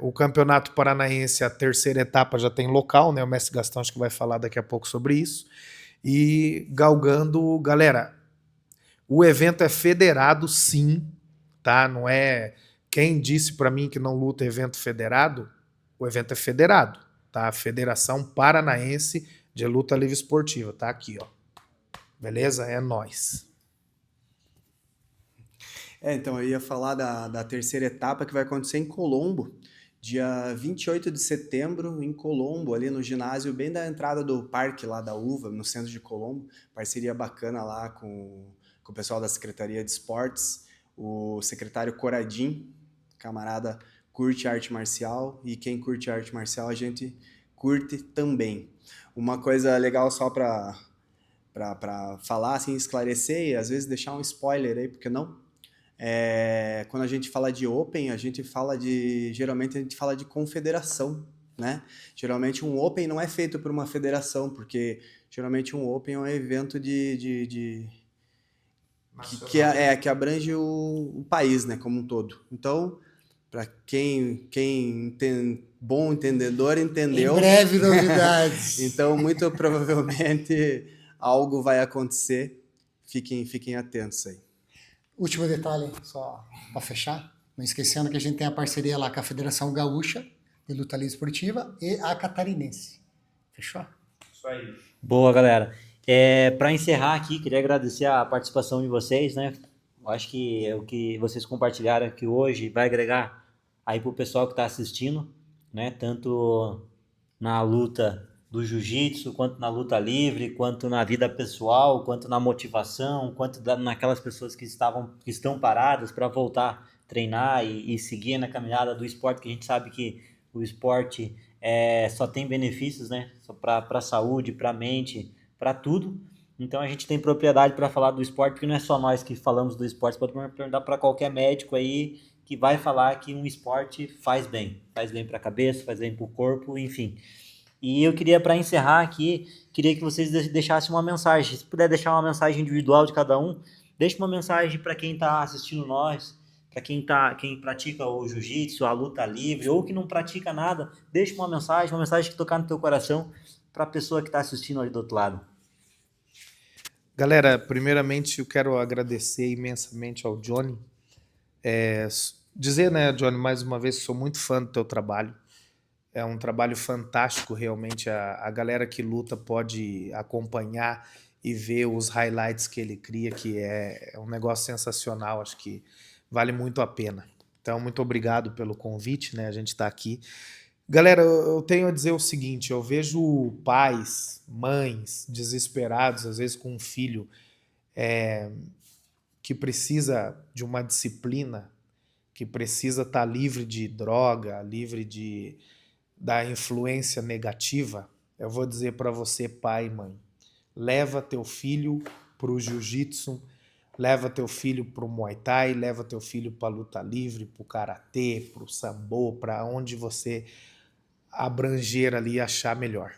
O Campeonato Paranaense, a terceira etapa já tem local, né? O mestre Gastão acho que vai falar daqui a pouco sobre isso. E galgando, galera, o evento é federado sim, tá? Não é quem disse para mim que não luta evento federado, o evento é federado, tá? Federação Paranaense de Luta Livre Esportiva, tá aqui, ó. Beleza? É nóis. Então, eu ia falar da terceira etapa que vai acontecer em Colombo, dia 28 de setembro, em Colombo, ali no ginásio, bem da entrada do parque lá da Uva, no centro de Colombo. Parceria bacana lá com o pessoal da Secretaria de Esportes, o secretário Coradim, camarada curte arte marcial, e quem curte arte marcial a gente curte também. Uma coisa legal só para falar, assim, esclarecer e às vezes deixar um spoiler aí, porque não? Quando a gente fala de Open, geralmente a gente fala de confederação, né? Geralmente um Open não é feito por uma federação, porque geralmente um Open é um evento que abrange o país, né, como um todo. Então, para quem bom entendedor entendeu. Em breve novidades. Então, muito provavelmente algo vai acontecer. Fiquem atentos aí. Último detalhe, só para fechar, não esquecendo que a gente tem a parceria lá com a Federação Gaúcha de luta livre esportiva e a catarinense. Fechou? Isso aí. Boa, galera. Para encerrar aqui, queria agradecer a participação de vocês, né? Eu acho que o que vocês compartilharam aqui hoje vai agregar aí pro pessoal que está assistindo, né? Tanto na luta do jiu-jitsu, quanto na luta livre, quanto na vida pessoal, quanto na motivação, quanto naquelas pessoas que estão paradas para voltar a treinar e seguir na caminhada do esporte, que a gente sabe que o esporte só tem benefícios, né? Só para a saúde, para a mente, para tudo. Então a gente tem propriedade para falar do esporte, porque não é só nós que falamos do esporte, você pode perguntar para qualquer médico aí que vai falar que um esporte faz bem para a cabeça, faz bem para o corpo, enfim. E eu queria, para encerrar aqui, queria que vocês deixassem uma mensagem. Se puder deixar uma mensagem individual de cada um, deixe uma mensagem para quem está assistindo nós, para quem pratica o jiu-jitsu, a luta livre, ou que não pratica nada, deixe uma mensagem que tocar no teu coração para a pessoa que está assistindo ali do outro lado. Galera, primeiramente eu quero agradecer imensamente ao Johnny. Dizer, né, Johnny, mais uma vez, sou muito fã do teu trabalho. É um trabalho fantástico, realmente. A galera que luta pode acompanhar e ver os highlights que ele cria, que é um negócio sensacional, acho que vale muito a pena. Então, muito obrigado pelo convite, né? A gente está aqui. Galera, eu tenho a dizer o seguinte, eu vejo pais, mães desesperados, às vezes com um filho que precisa de uma disciplina, que precisa estar livre de droga, livre da influência negativa. Eu vou dizer para você, pai e mãe, leva teu filho para o jiu-jitsu, leva teu filho para o Muay Thai, leva teu filho para a luta livre, para o karatê, para o sambo, para onde você abranger ali e achar melhor.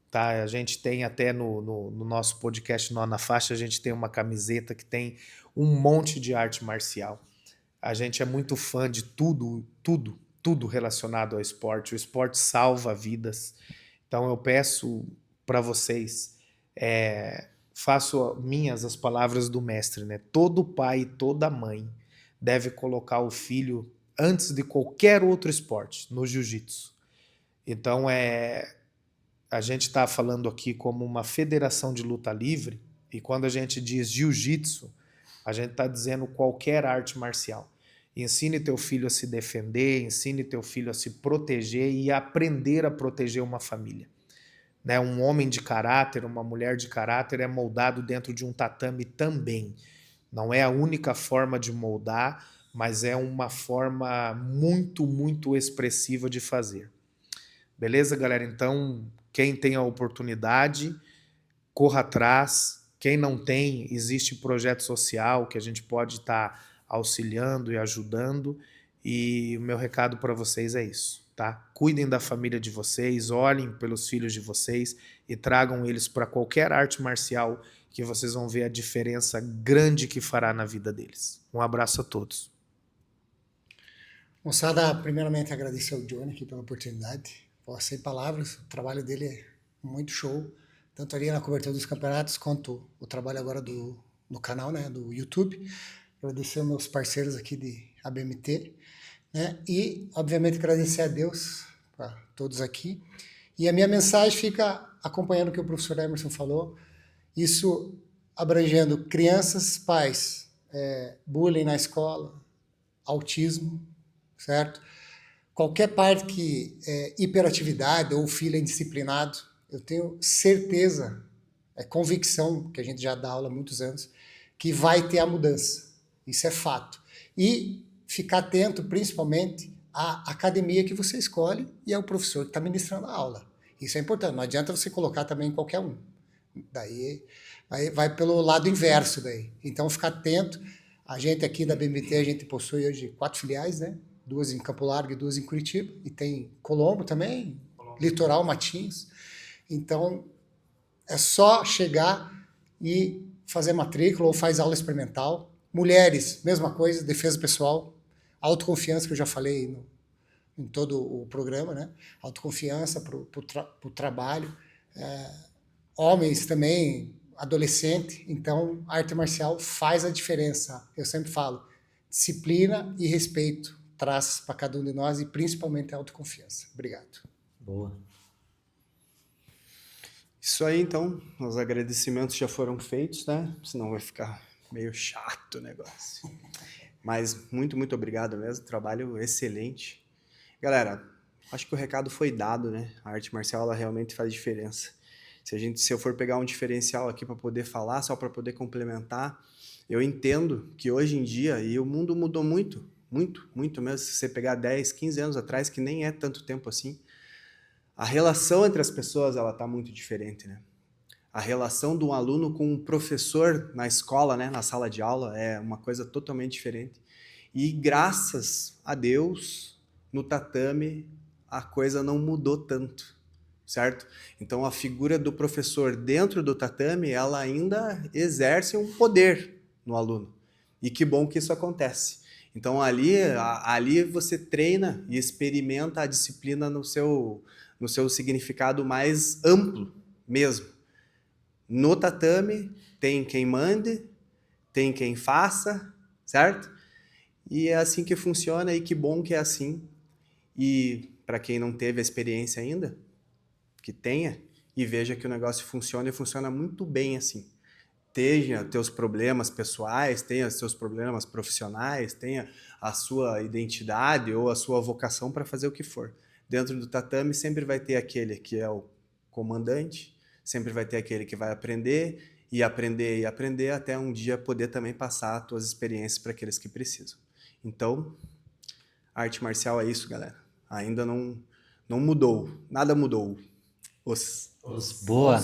Tá? A gente tem até no nosso podcast Nó na Faixa, a gente tem uma camiseta que tem um monte de arte marcial. A gente é muito fã de tudo relacionado ao esporte. O esporte salva vidas. Então eu peço para vocês, faço minhas as palavras do mestre, né? Todo pai e toda mãe deve colocar o filho antes de qualquer outro esporte no jiu-jitsu. Então a gente está falando aqui como uma federação de luta livre, e quando a gente diz jiu-jitsu, a gente está dizendo qualquer arte marcial. Ensine teu filho a se defender, ensine teu filho a se proteger e aprender a proteger uma família. Né? Um homem de caráter, uma mulher de caráter é moldado dentro de um tatame também. Não é a única forma de moldar, mas é uma forma muito, muito expressiva de fazer. Beleza, galera? Então, quem tem a oportunidade, corra atrás. Quem não tem, existe projeto social que a gente pode estar auxiliando e ajudando. E o meu recado para vocês é isso, tá? Cuidem da família de vocês, olhem pelos filhos de vocês e tragam eles para qualquer arte marcial que vocês vão ver a diferença grande que fará na vida deles. Um abraço a todos. Moçada, primeiramente agradecer ao Johnny aqui pela oportunidade. Pô, sem palavras, o trabalho dele é muito show, tanto ali na cobertura dos campeonatos, quanto o trabalho agora no canal, né, do YouTube. Agradecer aos meus parceiros aqui de ABMT, né, e, obviamente, agradecer a Deus, para todos aqui. E a minha mensagem fica acompanhando o que o professor Emerson falou, isso abrangendo crianças, pais, bullying na escola, autismo, certo? Qualquer parte que hiperatividade ou filho é indisciplinado, eu tenho certeza, convicção, que a gente já dá aula há muitos anos, que vai ter a mudança. Isso é fato. E ficar atento, principalmente, à academia que você escolhe e ao professor que está ministrando a aula. Isso é importante. Não adianta você colocar também qualquer um. Daí vai pelo lado inverso daí. Então, ficar atento. A gente aqui da BMT, a gente possui hoje 4 filiais, né? 2 em Campo Largo e 2 em Curitiba, e tem Colombo também, Litoral, Matinhos. Então, é só chegar e fazer matrícula ou faz aula experimental. Mulheres, mesma coisa, defesa pessoal, autoconfiança, que eu já falei em todo o programa, né? Autoconfiança para o trabalho. Homens também, adolescente. Então, a arte marcial faz a diferença. Eu sempre falo, disciplina e respeito traz para cada um de nós e principalmente a autoconfiança. Obrigado. Boa. Isso aí, então, os agradecimentos já foram feitos, né? Senão vai ficar meio chato o negócio. Mas muito, muito obrigado mesmo, trabalho excelente. Galera, acho que o recado foi dado, né? A arte marcial, ela realmente faz diferença. Se eu for pegar um diferencial aqui para poder falar, só para poder complementar, eu entendo que hoje em dia, e o mundo mudou muito, muito, muito mesmo, se você pegar 10, 15 anos atrás, que nem é tanto tempo assim, a relação entre as pessoas, ela tá muito diferente, né? A relação de um aluno com um professor na escola, né, na sala de aula, é uma coisa totalmente diferente. E graças a Deus, no tatame, a coisa não mudou tanto, certo? Então, a figura do professor dentro do tatame, ela ainda exerce um poder no aluno. E que bom que isso acontece. Então, ali você treina e experimenta a disciplina no seu significado mais amplo mesmo. No tatame, tem quem mande, tem quem faça, certo? E é assim que funciona e que bom que é assim. E para quem não teve a experiência ainda, que tenha e veja que o negócio funciona e funciona muito bem assim. Tenha teus problemas pessoais, tenha seus problemas profissionais, tenha a sua identidade ou a sua vocação para fazer o que for. Dentro do tatame sempre vai ter aquele que é o comandante, sempre vai ter aquele que vai aprender e aprender e aprender até um dia poder também passar as tuas experiências para aqueles que precisam. Então, a arte marcial é isso, galera. Ainda não mudou, nada mudou. Boa.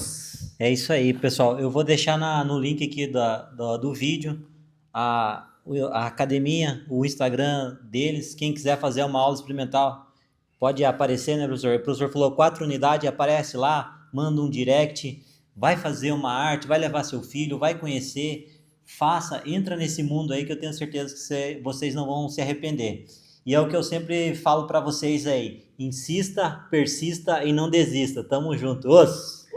É isso aí, pessoal. Eu vou deixar no link aqui do vídeo a academia, o Instagram deles. Quem quiser fazer uma aula experimental, pode aparecer, né, professor? O professor falou 4 unidades, aparece lá, manda um direct, vai fazer uma arte, vai levar seu filho, vai conhecer, faça, entra nesse mundo aí que eu tenho certeza que vocês não vão se arrepender. E é o que eu sempre falo para vocês aí, insista, persista e não desista. Tamo junto. Os.